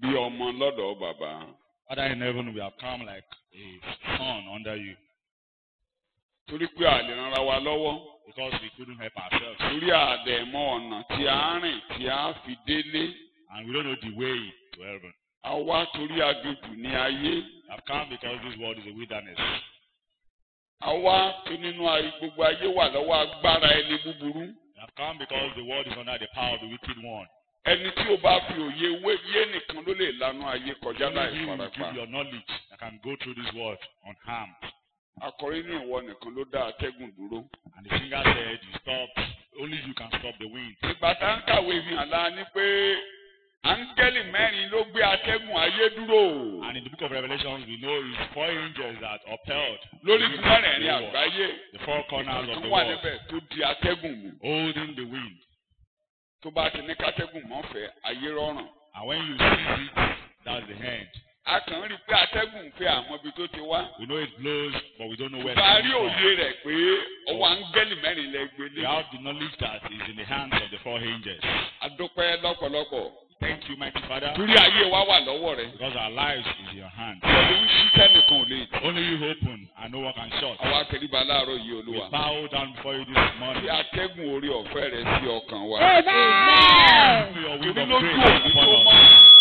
bí ọmọ lọ́dọ̀ bàbá. Father in heaven, we have come like a son under you. Torí pé a lè ràn wa lọ́wọ́. Because we couldn't help ourselves. Torí àdẹ̀mọ́ ọ̀nà tí a rìn tí a fi délé. And we don't know the way to heaven. A wá torí aginjù ní ayé. We have come because this world is a wilderness. A wá tó nínú gbogbo ayé wà lọ́wọ́ agbára ẹni búburú. We have come because the world is under the power of the wicked one. Ẹni tí o bá fi òye yé nìkan ló lè lanu ayé kọjá láì Only you will farapa. give your knowledge that can go through this world unharmed. Akọrin ní ìwọ nìkan ló dá atẹ́gùn dúró. And the singer said, "You stop. Only you can stop the wind." Ìgbà tá ń kàwé ìhàn la ní pé áńgẹ́lì mẹ́rin ló gbé atẹ́gùn ayé dúró. And in the book of Revelations, we know it's 4 angels that upheld Lórí mẹ́rẹ̀ẹ̀rin àgbáyé. the 4 corners of the Ìkànnì wà world, níbẹ̀ tó di atẹ́gùn mú. holding the wind. Tó bá ti ní kátẹ́gùn mọ́fẹ̀ẹ́ ayé rọrùn. And when you see it, that's the end. A kàn ń rí i pé atẹ́gùn fẹ́ àwọn ibi tó ti wá. We know it blows, but we don't know where it Bá a comes rí from. òye rẹ̀ pé ọwọ́ áńgẹ́lì mẹ́rin lẹ gbé We lé. have the knowledge that is in the hands of the 4 angels. A dúpẹ́ lọ́pọ̀lọpọ̀. Thank you, mighty Father, Torí ayé wa wà lọ́wọ́ rẹ̀. because our lives is in your hands. Ìwọ̀n ń ṣí tẹ́nìkan ò lè. Only you open and no one can shut. Àwa tẹríba láàárọ̀ yìí We Olúwa. bow down before you this Tí morning. atẹ́gùn orí ọ̀fẹ́ rẹ̀ sí ọkàn wa. Through your wind Torí of lójú grace òní tó upon mọ́. us.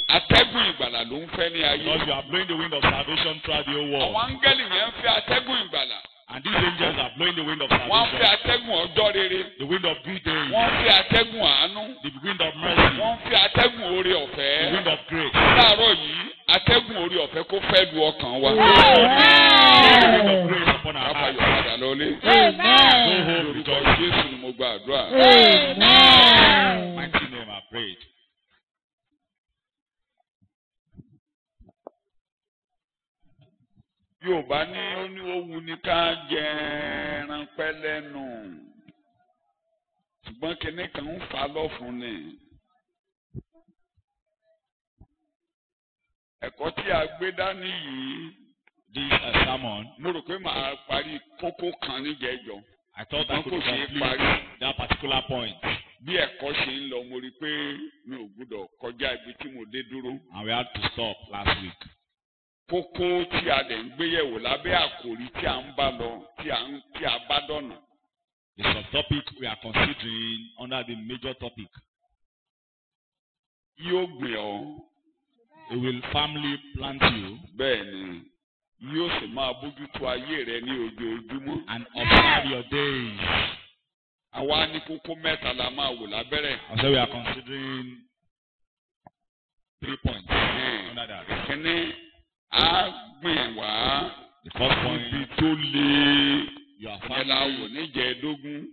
Atẹ́gùn ìgbàlà ló ń fẹ́ ní ayé. Because you are blowing the wind of salvation throughout the whole Àwọn world. áńgẹ́lì yẹn ń fẹ́ atẹ́gùn ìgbàlà. And these angels are blowing the wind of Wọ́n ń fẹ́ salvation. atẹ́gùn ọjọ́ rere. The wind of good days. Wọ́n ń fẹ́ atẹ́gùn àánú. The wind of mercy. Wọ́n ń fẹ́ atẹ́gùn orí The ọ̀fẹ́. wind of grace. Láàárọ̀ yìí, atẹ́gùn orí ọ̀fẹ́ kó fẹ́ lu ọkàn wa. The wind of grace upon our Káfáyọ̀ hearts. padà lọlé. Go home Lórúkọ rejoicing. Jésù ni mo gba àdúrà. Mighty name I prayed. Yorùbá ní ó ní òwú ní ká jẹ ẹran pẹ́ lẹ́nu. Ṣùgbọ́n kinní kan ń fà lọ́fun ni. Ẹ̀kọ́ tí a gbé dání yìí, This sermon, mo rò pé màá parí kókó kan níjẹ̀jọ́. I thought I could complete that particular point. Bí ẹ̀kọ́ ṣe ń lọ, mo rí i pé mi ò gbúdọ̀ kọjá ibi tí mo dé dúró. And we had to stop last week. Kókó tí a dẹ̀ ń gbé yẹ̀wò lábẹ́ àkòrí tí a ń bá lọ, tí a bá dọ̀nà. The subtopic we are considering under the major topic. Yóò gbìn ọ́. It will firmly plant you Bẹ́ẹ̀ ni, yóò sì máa bójútó ayé rẹ ní ojoojúmọ́. and observe your days. Àwa ní kókó mẹ́ta la máa wò lábẹ́rẹ́. And so we are considering 3 points under that. Kíní á gbìn wá The first ibi point, tó le. you are Ẹ la wò firmly níjẹ̀ẹ́dógún.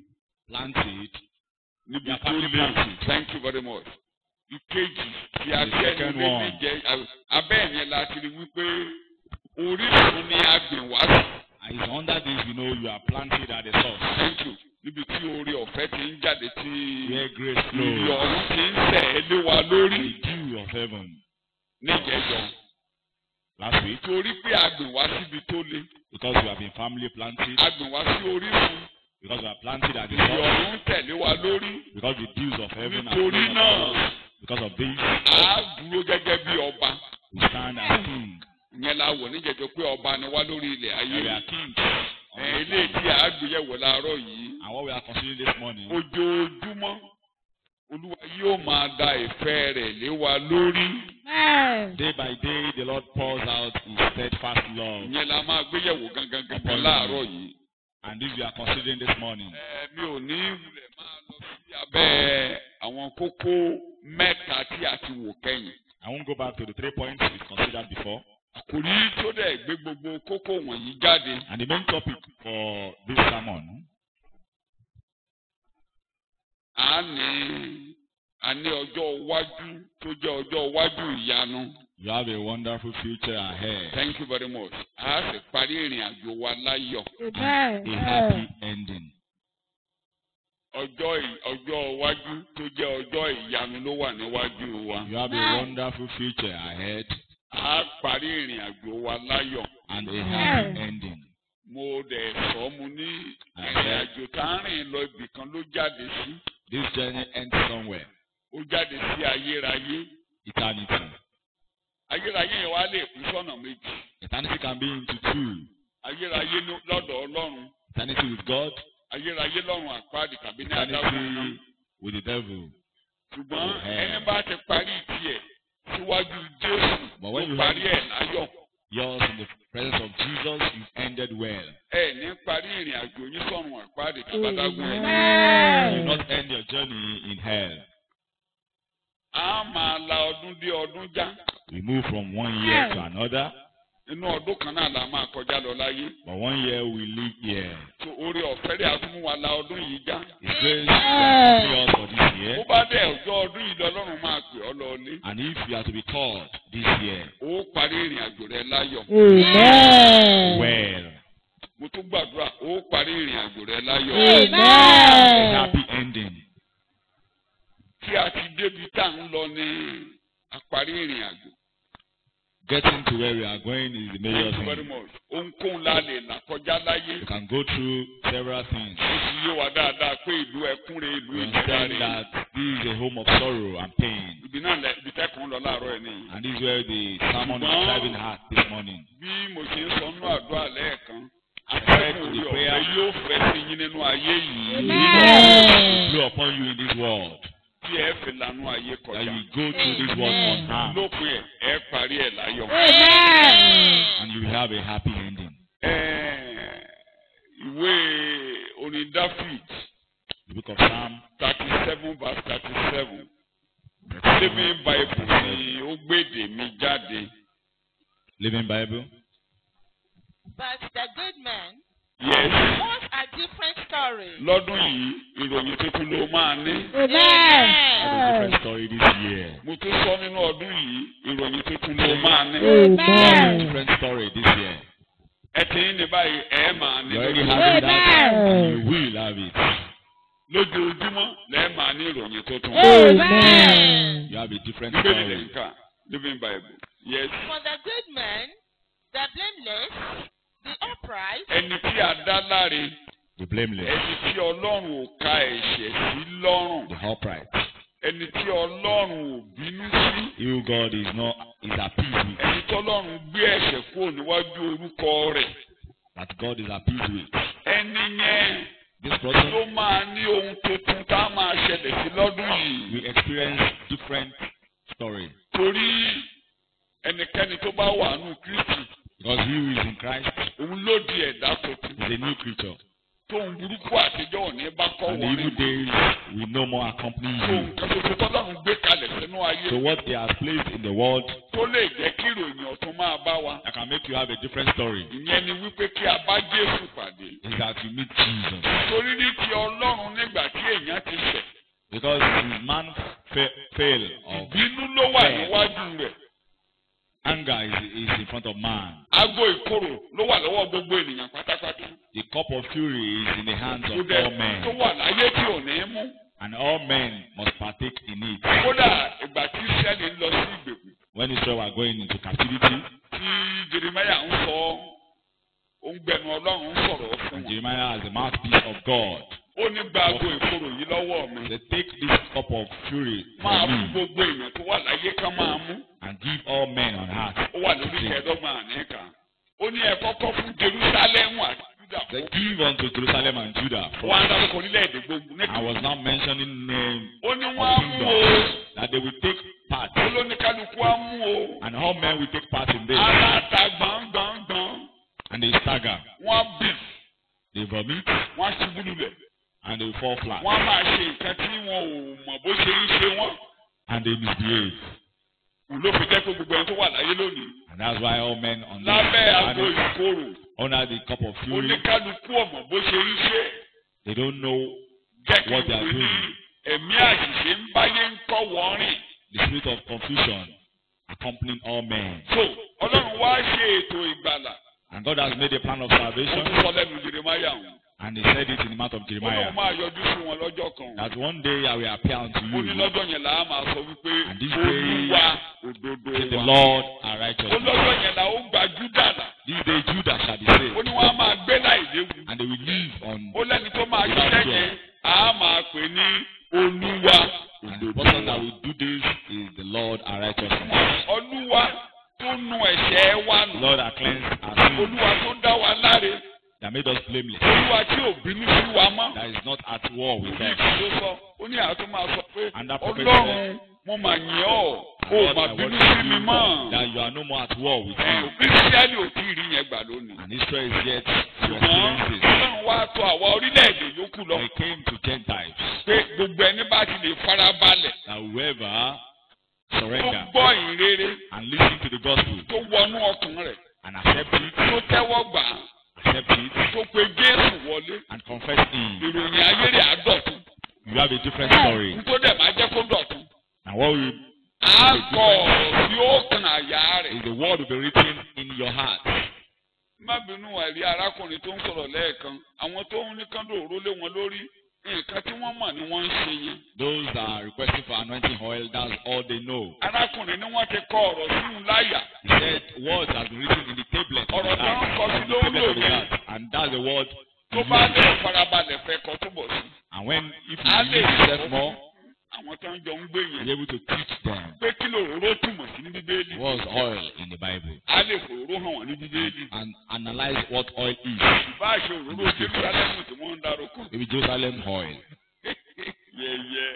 planted. Níbi You are tó firmly le. planted. Thank you very much. Ìkejì tí a The jẹ́ second nílé one. níjẹ́ abẹ́ yẹn la ti rí wípé orísun ni a gbìn wá sí. And it's under this, you know, you are planted at the source. Thank you. Níbi tí oore ọ̀fẹ́ ti ń jáde tí Where grace ìrì flows. ọ̀run ti ń tẹ̀ ẹ́ lé wa lórí The dew of heaven. níjẹ̀ẹ́jọ́. Last week, Torí pé a gbìn wá síbi tó le. because you have been firmly planted, A gbìn wá sí orísun. because you are planted at the Ìrì source, ọ̀run ń tẹ̀lé wa lórí. because the dews of heaven are Nítorí flowing náà, upon us. Because of this, a dúró gẹ́gẹ́ bí ọba. we stand as king. Ìyẹn la wò níjẹ̀ẹ́jọ́ pé ọba ni wá lórí ilẹ̀ ayé. We are kings. Ilé tí a gbéyẹ̀wò láàárọ̀ yìí. And what we are considering this morning, Ojoojúmọ́ Olúwa yóò máa da ìfẹ́ rẹ̀ lé wa lórí. day by day, the Lord pours out His steadfast love. Ìyẹn la máa gbéyẹ̀wò gangan láàárọ̀ yìí. And this we are considering this morning. Mi ò ní wulẹ̀ máa lọ sí abẹ́ àwọn kókó mẹ́ta tí a ti wò kẹ́yìn. I won't go back to the 3 points we considered before. Àkòrí tó dẹ̀ gbé gbogbo kókó wọ̀nyí jáde. And the main topic for this sermon, A ní ọjọ́ iwájú tó jẹ́ ọjọ́ iwájú ìyanu. you have a wonderful future ahead. Thank you very much. A sì parí ìrìn àjò wa láyọ̀. And a happy ending. Ọjọ́ iwájú tó jẹ́ ọjọ́ ìyanu ló wà níwájú wa. You have a wonderful future ahead A parí ìrìn àjò wa láyọ̀. and a happy ending. Mo dẹ̀ sọ mo ní ìrìn àjò tá a rìn lọ ibì kan ló jáde sí. This journey ends somewhere. Ó jáde sí ayérayé. Eternity. ayérayé yẹn wá lè pín sọ́nà méjì. Eternity can be into two. Ayérayé lọ́dọ̀ Ọlọ́run. Eternity with God. Ayérayé lọ́run àpáàdì tàbí ní adágún náà. Eternity with the devil. Ṣùgbọ́n ẹni bá ti parí tiẹ̀ síwájú Jésù ó parí ẹ̀ láyọ̀. Yours in the presence of Jesus is ended well. Ẹ ní parí ìrìn àjò yín sọ́run àpáàdì tàbí adágún You náà. will not end your journey in hell. A máa la ọdún dé ọdún já. We move from one year to another. Inú ọdún kan náà la máa kọjá lọ láyé. But 1 year we live here. So oore ọ̀fẹ́ rẹ̀ á tún mú wa la ọdún yìí já. It's grace that is yours for this year. Bó bá dẹ̀ ọjọ́ ọdún yìí lọ́lọ́run máa pè ọ́ lọ́lé. And if you are to be called this year, Ó parí ìrìn àjò rẹ̀ láyọ̀. Amen. well, Mo tún gbàdúrà ó parí ìrìn àjò rẹ̀ láyọ̀. a Amen. happy ending. Tí a ti débi tá à ń lọ ní àparí ìrìn àjò. Getting to where we are going is the major Thank you very thing. much. Ohunkóhun la lè là kọjá láyé. You can go through several things. Ó sì yé wa dáadáa pé ìlú ẹkún rẹ̀ ìlú You ìjìnlẹ̀ understand rẹ̀. that this is a home of sorrow and pain. Ibi náà ibi tẹ́kùn lọ láàárọ̀ ẹ̀ nìyí. And this is where the sermon is driving at this morning. Bí mo ṣe ń sọ nínú àdúrà lẹ́ẹ̀kan, I said atẹ́kùn to orí the prayer, ọ̀fẹ́ yóò fẹ́ sí yín nínú ayé yìí. Amen. blow upon you in this world. Tí ẹ fi lànú ayé That kọjá. you go through this world unharmed. Lópin ẹ parí ẹ̀ láyọ̀. Amen. And you will have a happy ending. Ìwé orin David The book of Psalm 37 verse 37. Living Bible ni ó gbèdè mi jáde. Living Bible. But the good man Yes. wants a different story. Lọ́dún yìí, ìròyìn tuntun ló máa ní. Have a Amen. different story this year. Mo tún sọ nínú ọdún yìí, ìròyìn tuntun ló máa ní. You have a Amen. different story this year. Ẹ ti ń ní báyìí, ẹ máa ní. You already lójoojúmọ́. have that, and Amen. you will have it. Lójoojúmọ́ lẹ́ẹ̀ máa ní ìròyìn tuntun. Amen. You have a different Bíbélì lè story. ń kà, Living Bible. Yes. For the good man, the blameless, the upright, Ẹni tí a dá láre, The blameless, ẹni tí Ọlọ́run ò ka ẹ̀ṣẹ̀ sí lọ́rùn, the upright. ẹni tí Ọlọ́run ò bínú sí, You, God, is appeased with. ẹni tí Ọlọ́run gbé ẹ̀ṣẹ̀ kúrò níwájú orúkọ rẹ̀. That God is appeased with. Ẹni yẹn This person ló máa ní ohun tuntun tá a máa ṣẹlẹ̀ sí lọ́dún yìí. will experience different story. Torí ẹnikẹ́ni tó bá wà nù Kristi, Because he who is in Christ òun ló di ẹ̀dá tuntun. is a new creature. Tóun burúkú àtijọ́ ò ní bá kọ́ And the wọ́n evil ní. days will no more accompany Tóun you. kan tuntun tọ́lọ́run gbé kalẹ̀ sínú ayé. So what they have placed in the world Tó lè jẹ́ kí ìròyìn ọ̀tun máa bá wa. that can make you have a different story Ìyẹn ni wípé kí a bá Jésù pàdé. is that you meet Jesus. Torí ní ti Ọlọ́run nígbà tí èèyàn ti ṣẹ̀. Because his man fail of Ìbínú ló wà níwájú rẹ̀. anger is in front of man. Ago ìkorò ló wà lọ́wọ́ gbogbo ènìyàn pátápátá. The cup of fury is in the hands Kò of dẹ̀ all tó men. wà láyé tí ò ní mú. And all men must partake in it. Kódà ìgbà tí Ísírẹ́lì ń lọ sí ìgbèkùn. When Israel were going into captivity, Tí Jeremiah ń sọ, ó ń gbẹnu Ọlọ́run ń sọ̀rọ̀ fún and wọn. Jeremiah as the mouthpiece of God, Ó ní gba ago ìkorò yìí lọ́wọ́ mi. they take this cup of fury Máa from fún me gbogbo èèyàn tó wà láyé ká máa mú. and give all men on earth. Ó wà lórí kẹẹ̀ẹ́dọ́gbọ̀n àníkà. Ó ní ẹ kọ́kọ́ fún Jerúsálẹ́mù àti Júdà They kó. give unto Jerusalem and Judah. Wọ́n á dárúkọ orílẹ̀-èdè gbogbo I nípa. was now mentioning name Ó ní of wọ́n á mú o. kingdom that they will take part, Ó ló ní kálukú á mú o. and all men will take part in this, Aláta gbọ̀ngbọ̀ngbọ̀n. and they stagger, Wọ́n á bì. they vomit, Wọ́n á ṣubú lulẹ̀. and they fall flat, Wọ́n á máa ṣe nǹkan tí wọn ò mọ̀ bó ṣe ń ṣe wọ́n. and they misbehave. Ló fi jẹ́ pé gbogbo ẹni tó wà láyé lónìí. And that's why all men on this Lábẹ́ ago planet, ìkorò. under the cup of fury, Oníkálukú ọ̀mọ̀ bó ṣe ń ṣe. they don't know Jẹ́ kí what they n are pè ní doing. ẹ̀mí àṣìṣe ń báyé ń kọ́ wọ́n rìn. The spirit of confusion accompanying all men. So Ọlọ́run wá ṣe ètò ìgbàlà. And God has made a plan of Ó salvation, tún sọ lẹ́nu Jeremiah hàn. and He said it in the mouth of Ọlọ́run Jeremiah, máa yọjú sí wọn lọ́jọ́ kan. that one day I will appear unto Ó ní you, lọ́jọ́ yẹn là á máa sọ wípé And this Olúwa òdodo say the wa. Lord are Ó righteous. lọ́jọ́ yẹn là ó gba Júdà là. This day Judah shall be Ó saved, ní wọ́n á máa gbé láì léwu. and they will live on. Ó lẹ́ni tó máa ṣiṣẹ́ yẹn á máa pè ní Olúwa And the òdodo person wa. that will do this is the Lord are righteous. Olúwa tó nu ẹ̀ṣẹ̀ wa nù. Lord, that cleanse our sins, Olúwa tó dá wa láre. that made us blameless, Olúwa tí ò bínú sí wa mọ́. that is not at war with Bí us. ìlú sọ, ó ní àtún máa sọ pé And that prophet Ọlọ́run mo mà yìn ọ́, ó mà bínú sí mi mọ́. that you are no more at war with you. Ísírẹ́lì ò tí ì rí yẹn gbà lónìí. And Israel is yet to Ṣùgbọ́n experience it. Ọlọ́run wá tọ̀ àwa orílẹ̀-èdè yòókù lọ. They came to Gentiles, Pé gbogbo ẹni bá ti lè farabalẹ̀ that whoever tó surrender gbọ́ ìrere and listen to the gospel tó wọnú ọkàn rẹ̀ and accept it, tó tẹ́wọ́ gbà á accept it tó pe Jésù wọlé. and confess him, Ìròyìn ayé rẹ̀ á dọ̀tun. you have a different story. Nítorí dẹ̀ máa jẹ́ kó dọ̀tun. And what will À ń kọ ọ̀rọ̀ tí ó kan àyà rẹ̀. is the word will be written in your heart. Má bínú ẹ̀rí arákùnrin tó ń sọ̀rọ̀ lẹ́ẹ̀kan. Àwọn tó ń ní kándò òró lé wọn lórí. Nǹkan tí wọ́n mọ̀ ni wọ́n ń ṣe yẹn. Those that are requesting for anointing oil, that's all they know. Arákùnrin ni wọ́n ti kọ ọ̀rọ̀ sí òun láyà. He said words have been written in the tablet of Ọ̀rọ̀ the tó ń heart, kọ sí on the tablet of the lórí heart, and that's the word. tó bá lè farabalẹ̀ fẹ́ kọ́ túbọ̀ sí. And when if Á you lè use yourself sọ more, àwọn tó ń jọ ń gbé you'll yẹn. be able to teach them Pé kí ló òróró túmọ̀ sí ní Bíbélì. what's oil in the Bible Á lè fòróró hàn wọ́n ní Bíbélì. and analyze what oil is. Ìbá ṣe òróró Jerúsálẹ́mù tí wọ́n ń dárúkọ. Maybe Jerusalem oil. Yẹ̀yẹ́.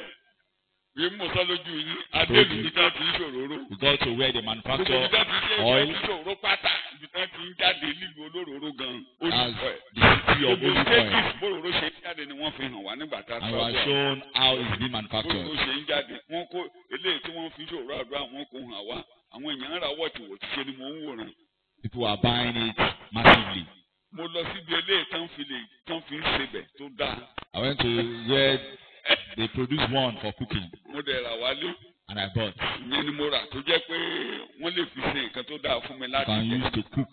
Bí mo sọ lójú yín, Adélu ní ká ti ń ṣòróró. We go to where they Gbogbo manufacture ibi tá ti ṣe oil. ìṣòro pátá ibi tá ti ń jáde nílùú olóróró gan. As Olùkọ́ ẹ̀. the city of Gbogbo olive stages oil. bóróró ṣe ń jáde ni wọ́n fi hàn wá nígbà tá a And we are shown how it's being Bóróró manufactured. ṣe ń jáde. Wọ́n kó eléyìí tí wọ́n fi ṣòro àdúrà wọn kò hàn wá. Àwọn èèyàn ń ra wọ̀tìwọ̀tì ṣe ni mò ń wòran. People are buying it massively. Mo lọ síbi eléyìí tán fi ń sebẹ̀ tó dáa. I went to where they produce one for cooking, Mo dẹ̀ rà wálé. and I bought. Ìyẹn ni mo rà tó jẹ́ pé wọ́n lè fi ṣe nǹkan tó dáa fún mi You láti can jẹ. use to cook.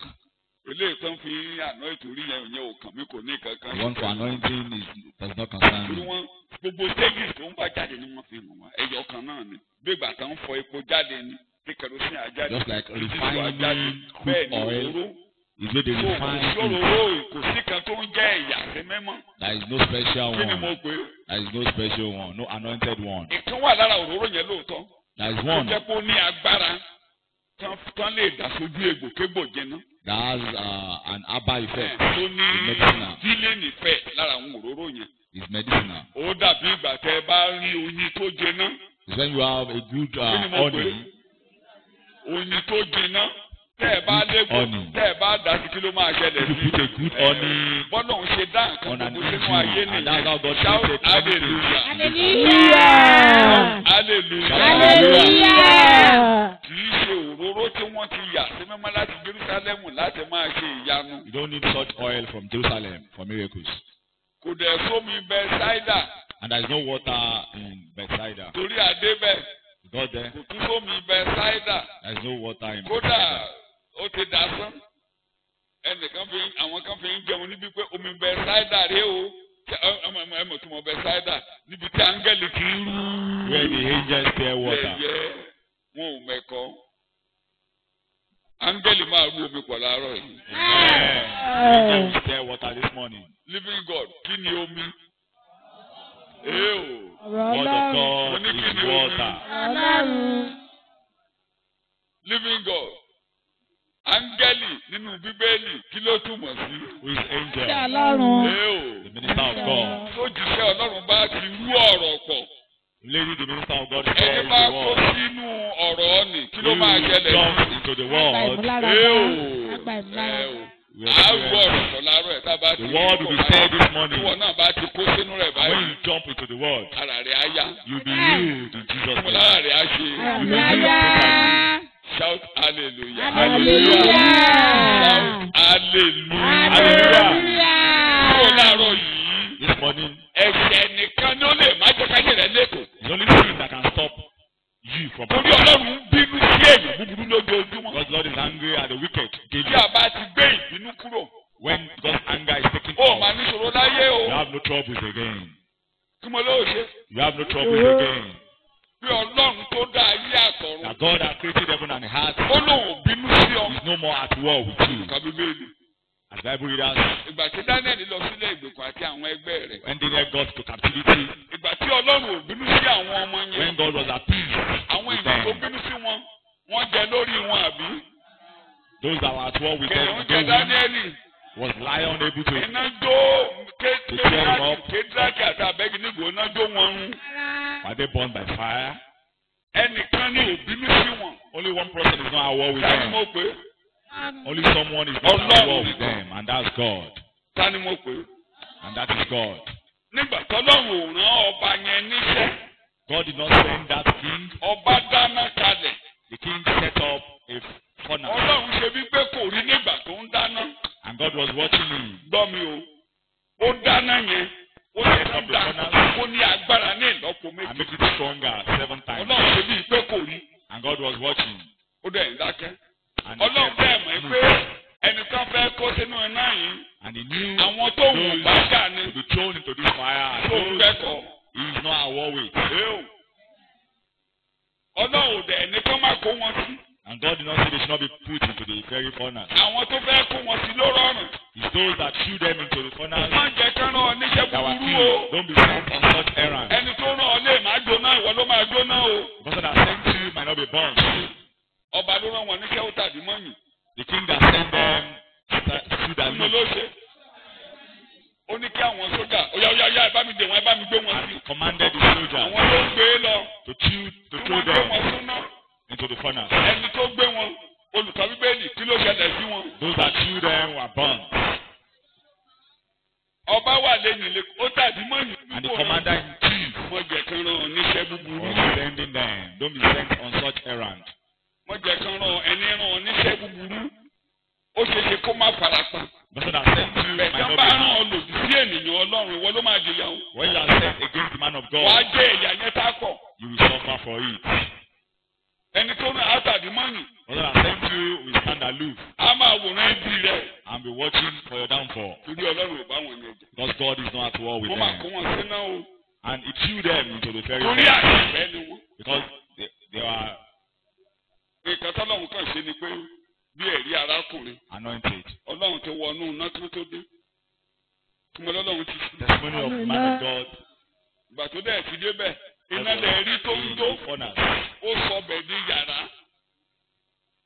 Eléyìí tán fi àná ìtòrí yẹn ò kàn mí kò ní kankan. The one for anointing does not Torí concern me. wọn gbogbo stages tó ń bá jáde ni wọ́n fi hàn wá. Ẹyọ kan náà ni. Bí ìgbà tán ń fọ epo jáde ni. Bí kerosene àjáde. Just like dísù refining àjáde. crude Bẹ́ẹ̀ ni oil òróró. is where they So kò refine it. sóróró kò sí kan tó ń jẹ́ ìyà sí mímọ́. There is no special Kí ni mo one. pè é? There is no special one. No anointed one. Ìkan wà lára òróró yẹn lóòótọ́. There is Ó one jẹ́ pé ó ní agbára tán lè dà sójú egbòkégbò jẹná. that has an herbal effect. Tó ní medicinal. healing effect lára àwọn òróró yẹn. It's medicinal. Ó dàbí ìgbà tẹ́ ẹ bá rí oyin tó jẹná. It's when you have a good Kí ni mo pè é? honey. Oyin tó jẹná. Tẹ́ ẹ bá Good légbò honey. tẹ́ ẹ bá dà sí kí ló máa ṣẹlẹ̀ If you sí. put a good honey Bọ́lá òun ṣe dá nǹkan on an gbogbo sínú issue, ayé and that's how nìyẹn. God Shout created everything. hallelujah. Hallelujah. Hallelujah. Hallelujah. Kì í ṣe òróró tí wọ́n ti yà sí mímọ́ láti Jerúsálẹ́mù láti máa ṣe ìyanu. You don't need such oil from Jerusalem for miracles. Kò dẹ̀ sómi Bẹ́sáídà And there is no water in Bethsaida. torí àdébẹ̀. You got there? Kò tún sómi Bẹ́sáídà. There is no water in Kódà Bethsaida. ó ti dasán. Àwọn kan fi ń jẹun níbi pé omi Bẹ́sáídà rèé o. Ẹmọ̀ tí mo Bẹ́sáídà níbi tí áńgẹ́lì kì í rú. Where the angels stare water. Yẹ̀yẹ́ wọn ò mẹ́kọ́. Áńgẹ́lì máa rú omi pọ̀ láàárọ̀ yìí. Angels stare water this morning. Living God, kí ni omi? Ee o. Word of God Mo ní kí is ni omi? water. Living God. Áńgẹ́lì nínú Bíbélì kí ló túmọ̀ sí? Who is angel? Ọlọ́run. Ee The minister of God. o. Tó jíṣẹ́ Ọlọ́run bá ti rú ọ̀rọ̀ pọ̀. Lady, the minister of God Ẹni says bá the kó word. sínú ọ̀rọ̀ ọ̀nì kí ló máa Who ṣẹlẹ̀ jumps sí? into the Agba world. ìmúlára Ee o. bá. Agba ìmúlára. Ee o. We À á rú experience. ọ̀rọ̀ pọ̀ láàárọ̀ ẹ̀ tá a bá ti The word will be said this morning. Tí wọn náà bá ti kó sínú rẹ̀ And when báyìí, you jump into the word, ara rẹ̀ á yá. you'll be healed in Jesus' Mo name. lára rẹ̀ á ṣe. Hallelujah. Shout hallelujah. Hallelujah. Shout hallelujah. Hallelujah. Kúrò láàárọ̀ yìí, This morning, ẹ̀ṣẹ̀ nìkan ni ó lè má jẹ́ káyé rẹ̀ lẹ́kọ̀ọ́. it's only sin that can stop you from Torí Ọlọ́run ń bínú sí èèyàn búburú lójoojúmọ́. because Lord is angry at the wicked. Tí a bá ti gbé ìbínú kúrò, When God's anger is taken ó máa off, ní ṣòro láyé you o. have no troubles again. Kí mo lóò ṣe? You have no troubles again. Bí Ọlọ́run tó dá ayé àtọ̀run, That God has created heaven and earth ó lóun ò bínú sí ọ. is no more at war with you. Ká Bíbélì. As Bible readers, Ìgbà tí Daniel lọ sílé ìgbèkùn àti àwọn ẹgbẹ́ rẹ̀. when Daniel got to captivity, Ìgbà tí Ọlọ́run ò bínú sí àwọn ọmọ when yẹn. God was appeased Àwọn with èèyàn tó them, bínú sí wọn, wọ́n jẹ lórí wọn àbí? Those that were at war with them, kẹ̀yìn oúnjẹ Dáníẹ́lì. was lion able to Iná jó Kédraki àti Abẹ́gínígò iná jó wọn run. were they burned by fire? Ẹnìkan ní òbínú sí wọn. Only one person is not at war with Ta ni them. mo pè é? Only someone is not at war with them, and that's God. Ta ni mo pè é? And that is God. Nígbà tọ́lọ́run ò rán ọba yẹn níṣẹ́, God did not send that king. ọba dáná kalẹ̀. The king set up a furnace, Ọlọ́run ṣe bí pé kò rí nígbà tó ń dáná. and God was watching him. Gbọ́ mi o, ó dáná yẹn, ó lè tún dá, ó ní agbára ní ìlọ́po And méjì. make it stronger 7 times. Ọlọ́run ṣe bí pé kò rí, And God was watching. ó dẹ̀ ń dákẹ́. And he Ọlọ́run kept bẹ́ẹ̀ mọ̀ moving. pé ẹnìkan fẹ́ kó sínú iná yìí, And he knew àwọn tó wù bá gà ni, to be thrown into this fire. And tó ń those kẹ́kọ̀ọ́. he is not at war with. Ọlọ́run dẹ̀ ẹnìkan má kó wọn sí. And God did not say they should not be put into the very furnace. Àwọn tó fẹ́ kó wọn sí ló rọrùn. It's those that threw them into the furnace Má jẹ́ kán rán ọ níṣẹ́ that were búburú o. killed. Don't be sent on such errands. Ẹni tó rán ọ lè má jóná, ìwọ ló máa jóná o. The person that sent you might not be burned. Ọba ló rán wọn níṣẹ́ ó tàbí mọ́yìn. The king that sent them threw their Mo loot ló ṣe. Ó ní kí àwọn sójà, óyá ẹ bá mi dè wọ́n, ẹ bá mi gbé wọn sí. and commanded the soldiers Àwọn ló ń gbé e lọ. to Tí throw wọ́n gbé them wọn súná. into the furnace. Ẹni tó gbé wọn, olùkọ́ Bíbélì, kí ló ṣẹlẹ̀ sí wọn? Those that threw them were burned. Ọba wà lẹ́yìn ilé, ó tàbí mọ́yìn. And the commander in chief Wọ́n jẹ́ kán rán ọ níṣẹ́ búburú. was sending them. Don't be sent on such errand. Wọ́n jẹ́ kán rán ẹni rán ọ níṣẹ́ búburú. Ó ṣe ṣe kó má farapa. The person that sent you might Bẹ̀tẹ̀ not bá be rán ọ harmed. lòdì sí ènìyàn Ọlọ́run, ìwọ ló máa jìyà o. When you are sent against the man of Wàá God, jẹ́ ẹ̀yà yẹn tá kọ̀. you will suffer for it. Ẹni tó rán àtàdé mọ́yìn, The person that sent you will stand aloof á máa wòran ibi rẹ̀. and be watching for your downfall. Torí Ọlọ́run ò bá wọn yẹn jẹ. Because God is not at war with Wọ́n máa kó them. wọn síná o. And he threw them into the very Torí furnace. àyẹ̀fẹ́ ni wọ́n. Because they were Nǹkan tọ́lọ́run kàn ṣe ni pé bí ẹ̀rí arákùnrin, anointed. Ọlọ́run ti wọnú iná kí wọ́n tó dé. Kí mo lọ́lọ́run ti ṣe. Testimony of man of God. Ìgbà tó dẹ̀ ti débẹ̀, iná lẹ̀ rí tó ń In jó. the furnace. Ó sọ bẹ̀ di yàrá.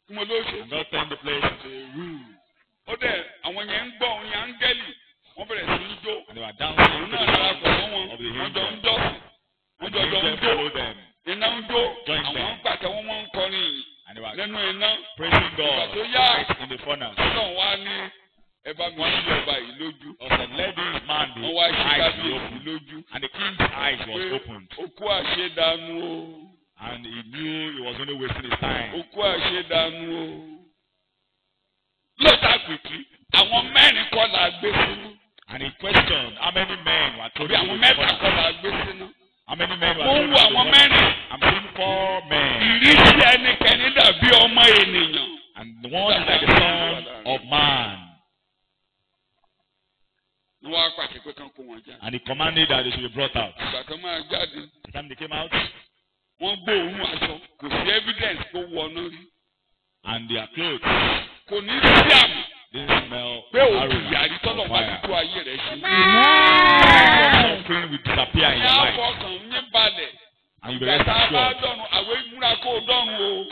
Kí mo ló ṣe. And God turned the place into a room. Ó dẹ̀ àwọn yẹn ń gbọ́ òun yẹn áńgẹ́lì. Wọ́n bẹ̀rẹ̀ sí í jó. And they were dancing Òun to náà the darapọ̀ mọ́ sound wọn. of the Wọ́n jọ ń angels. jọ́sìn. Wọ́n And jọ the ń angels jó. followed them. Iná ń jó. Join Àwọn them. ń pàtẹ́wọ́, wọ́n ń kọrin yìí And they were lẹ́nu iná. praising Ìgbà God tó yá, right in the furnace. Ọlọ́run wá ní ẹ bá mi sí ọba yìí lójú. God said, let this man be Wọ́n wá ṣe eyes be kábíyèsí opened. lójú. And the king's eyes was Pé opened. òkú àṣedànù o. And he knew he was only wasting his time. Òkú àṣedànù o. Lọ́tà pìtì, àwọn mẹ́rin kọ́ la gbé sínú. And he questioned how many men were thrown Àbí into àwọn the mẹ́ta kọ́ furnace. la gbé sínú. How many men were Mo thrown ń wo into the àwọn furnace? mẹ́rin. I'm seeing 4 men. Ìrísí ẹnikẹ́ni dàbí ọmọ ènìyàn. And the one is like the son of man. Ní wọ́n á pàṣẹ pé kán kó wọn jáde. And he commanded that they should be brought out. Ìgbà tó máa jáde, The time they came out, wọ́n gbóòórùn aṣọ. Kò sí evidence tó wọnú rí. and their clothes Kò ní sí àmì didn't smell pé òkú aroma yàrí tọ́lọ̀ of bá ti fire. tó ayé rẹ̀ ṣe. Suffering will disappear in Ní your life. àfọkàn ní balẹ̀. And you be Ìgbà tá a bá assured, dọ̀run, àwọn ìmúra kó dọ̀run o.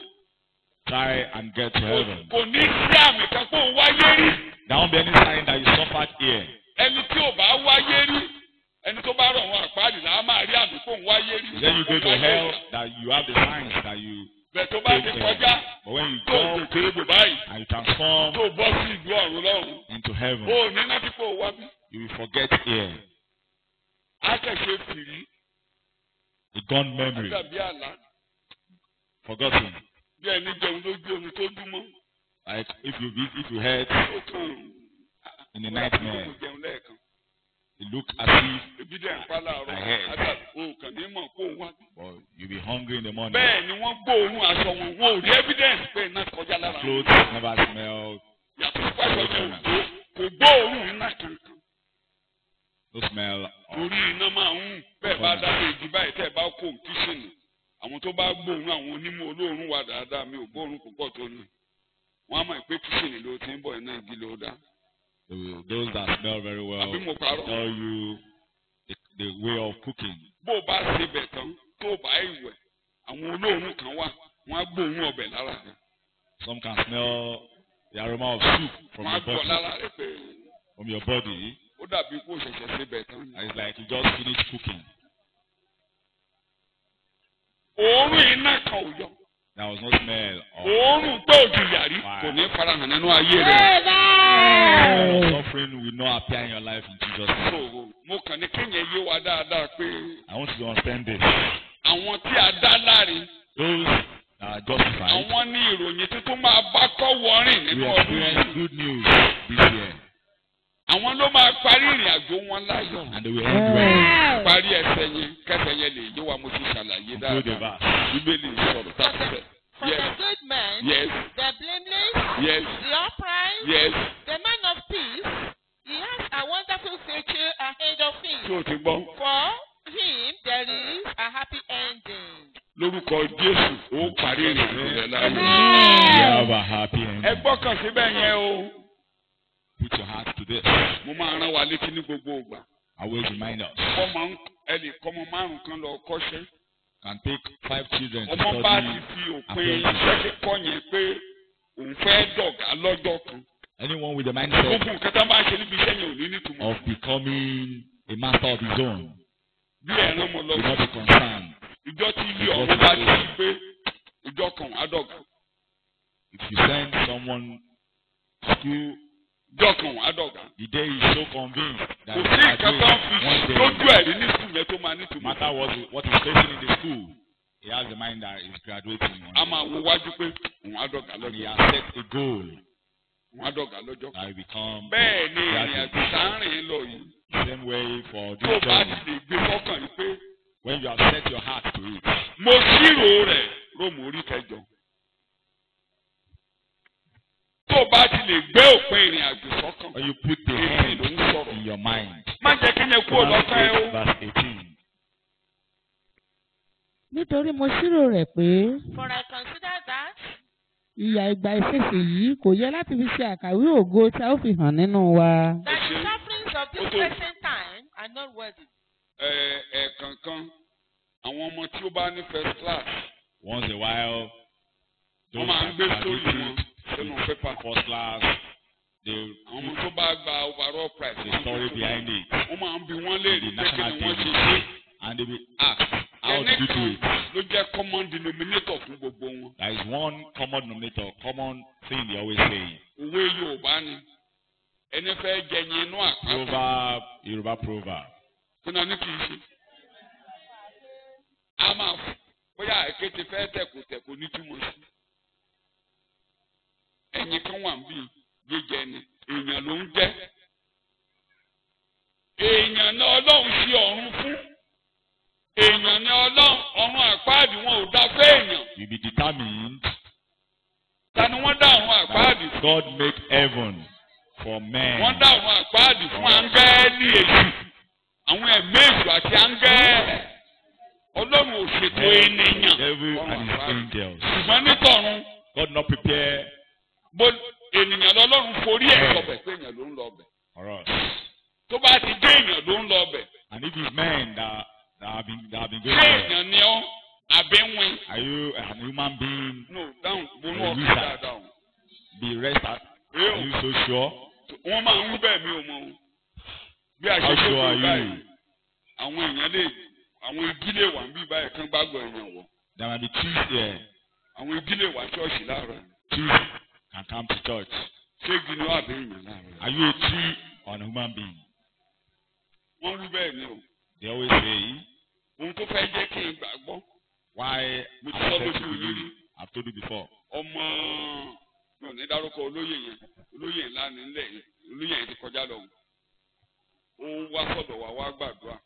try and get to heaven. Kò ní sí àmì kan pé òun wáyé rí. There won't be any sign that you suffered here. Ẹni tí ò bá wáyé rí, ẹni tó bá rọ̀ wọn àpáàdì là á máa rí àmì pé òun wáyé rí. Then you go to hell that you have the signs that you Bẹ̀ tó bá ti kọjá, but when you tó go òkè bò báyìí, and you transform tó bọ́ sí ìlú ọ̀run lọ́run. into heaven, O ní láti pé o wá bí. you will forget here. Á kẹ̀sẹ̀ fìrí, A gone memory, dàbí àlá. forgotten. Bí ẹni jẹun lójú omi tó dúmọ́. Like if you heard Ó kàn in the ó nightmare, jẹun lẹ́ẹ̀kan. it look as if Ebi dẹ̀ ń pa láàárọ̀. I heard. Àtàbí o kàn ní mọ̀ kó o wá bí. well, you'll be hungry in the morning. Bẹ́ẹ̀ ni wọ́n gbóòórùn aṣọ wọn, wọn ò rí evidence pé iná kọjá The lára wọn. clothes never smell, Yàtọ̀ sí pàṣẹ yẹn kò gbóòórùn iná kankan. no smell. Torí iná máa ń bẹ́ẹ̀ bá dáná èjì báyìí tẹ́ ẹ bá kó kíṣìnì. Àwọn tó bá gbóòórùn àwọn onímọ̀ olóòórùn wà dáadáa mi ò gbóòórùn púpọ̀ tó ní. Wọ́n á mọ̀ pé kíṣìnì ló ti ń bọ̀ iná igi ló dá. Those that smell very well Àbí mo parọ́. tell you the way of cooking. Bó o bá ṣe bẹ̀ tán tó o bá ìwẹ̀, àwọn olóòórùn kan wà, wọ́n á gbóòórùn ọbẹ̀ lára rẹ̀. Some can smell The aroma of soup from wọ́n á your gbọ́ body. lára rẹ̀ pé From your body. ó dàbí kó ṣẹ̀ṣẹ̀ síbẹ̀ tán. And it's like you just finished cooking. Òórùn iná kan ò yọ. There was no smell of Òórùn tó ju yàrí kò ní farahàn nínú ayé rẹ̀. Amen. suffering will not appear in your life in Jesus' name. So mo kàn ní kéèyàn yé wa dáadáa pé I want you to understand this. àwọn tí a dá láre, Those that are justified, àwọn ní ìròyìn tuntun máa bá kọ́ wọrin we nínú ọdún experience yìí. good news this year. Àwọn ló máa parí ìrìn àjò wọn láyọ̀. And they will end well. Parí ẹsẹ̀ yẹn kẹsẹ̀ yẹn lè yé wa mo ti ṣàlàyé Through the dáadáa. verse. Bíbélì sọ̀rọ̀ tábìlẹ̀. For Yes, the good man, yes, the blameless, yes, the upright, yes. the man of peace, he has a wonderful future ahead of Tí him. o ti gbọ́, For him, there is a happy ending. lórúkọ Jésù, ó parí ìrìn àjò rẹ̀ láyọ̀. You have a happy Ẹ ending. gbọ́kàn síbẹ̀ yẹn o. Put your heart to this. Mo máa rán wa létí ní gbogbo ìgbà. I will remind us. Ẹ lè kọ́ ọmọ márùn-ún kan lọ kọ́ṣẹ́. Can take 5 children to Ọmọ bá ti study. fi òpin iṣẹ́ kíkọ́ yẹn pé òun fẹ́ dọ̀gá lọ́jọ́ kan. Anyone with the mindset Gbogbo nǹkan tá a máa ṣe níbi iṣẹ́ yẹn ò ní nítumọ̀. of becoming a master of his own Bí ẹ̀ràn mo lọ will not be sí concerned. ìjọ tí ilé ọ̀run bá ti rí pé ìjọ kan á dọ̀gá. If you send someone to school, Ìjọ kan á dọ̀gá. the day he's so convinced that Kò he sí nǹkan tó ń graduates fi one day, lójú ẹ̀rí ní sùn yẹn tó máa no nítumọ̀. matter what he's facing in the school, he has the mind that he's graduating A one máa day. wo wájú pé òun á dọ̀gá And he lọ́jọ́. has set a goal Òun á dọ̀gá lọ́jọ́. that will become Bẹ́ẹ̀ ni ìrìn àjò sáárìn lọ yìí. the same way for Tó this bá ti journey. lè gbé fọ́kàn yìí pé When you have set your heart to it, mo ṣírò rẹ̀ Róòmù orí kẹjọ. Tó bá ti lè gbé òpin ìrìn àjò sọ́kàn. when you put the Èsì ló ń end sọ̀rọ̀. in your mind. Má jẹ́ kí yẹn kúrò Romans lọ́kàn ẹ 8, o. verse 18. Nítorí mo ṣírò rẹ̀ pé For I consider that ìyà ìgbà ìsinsìnyí kò yẹ láti fi ṣe àkàwé ògo tí a ó fi hàn nínú wa. the sufferings of this present time are not worthy. Ẹ̀ẹ̀kankan àwọn ọmọ tí ó bá ní first class Once a while, wọ́n those máa ń gbé that sórí wọn graduate sínú with pépà. first class, they Àwọn ọmọ tó bá gba overall prize the wọ́n story gbé behind it, wọ́n máa ń bi wọ́n léèrè the pé kí national ni wọ́n ṣe team, ṣe. and they will ask, how did you do Ẹnìkan it? ló jẹ́ common denominator fún gbogbo wọn. There is one common denominator, common thing they always say. Òwe Yorùbá ni ẹni fẹ́ jẹyin inú àpáta Proverb, Yoruba proverb. kí náà ní kì í ṣe. A máa fò bóyá èkété fẹ́ tẹ̀kùtẹ̀kù nítumọ̀ sí. Ẹ̀yin kan wà ń bí jíjẹ ni èèyàn ló ń jẹ́. Èèyàn ni Ọlọ́run ṣe ọ̀run fún. Èèyàn ni ọ̀run àpáàdì wọn ò dá fẹ́ èèyàn. You be determined. Ta ni wọ́n dá ọ̀run àpáàdì fún? God make heaven for men. Wọ́n dá ọ̀run àpáàdì fún áńgẹ́lì èṣù. Àwọn ẹ̀mí èṣù àti áńgẹ́lì. Ọlọ́run ò ṣètò ènìyàn. Devil Ọ̀run and his àpáàdì. angels. Ṣùgbọ́n nítọ̀run God not prepare bó ènìyàn lọ́lọ́run forí ẹ̀ lọ́bẹ̀ pé èèyàn ló ń lọ ọbẹ̀. for us. Tó bá ti dé èèyàn ló ń lọ ọbẹ̀. And if it's men that have been going Ṣé there, èèyàn ni ọ́ àbẹ̀wìn? are you a human being? No, dáhùn bonú A ọ̀sán wizard. dáadáa. Be rest at, are you so sure? Wọ́n máa ń wí bẹ́ẹ̀ mi ò mọ̀ o. Bí a ṣe How ṣe sure are kó you? báyìí, àwọn èèyàn lè àwọn igi lè wà níbí báyìí kán gbàgbọ́ èèyàn wọ̀. There might be trees here. Àwọn igi lè wà ṣọ́ọ̀ṣì láàárọ̀. Trees can come to church. Ṣé igi ni wọ́n àbẹ̀ èèyàn láàárọ̀? Are you a tree or a human being? Wọ́n wí bẹ́ẹ̀ ni o. They always say, Ohun tó fẹ́ jẹ́ kí n gbàgbọ́. why Mo ti I sọ said to lójú yìí rí. you, I've told you before. Ọmọ mi ò ní dárúkọ olóyè yẹn. Olóyè ńlá ní ilẹ̀ yẹn. Olóyè yẹn ti kọjá lọ. Ó wá sọ̀dọ̀ wa wá gbàdúrà.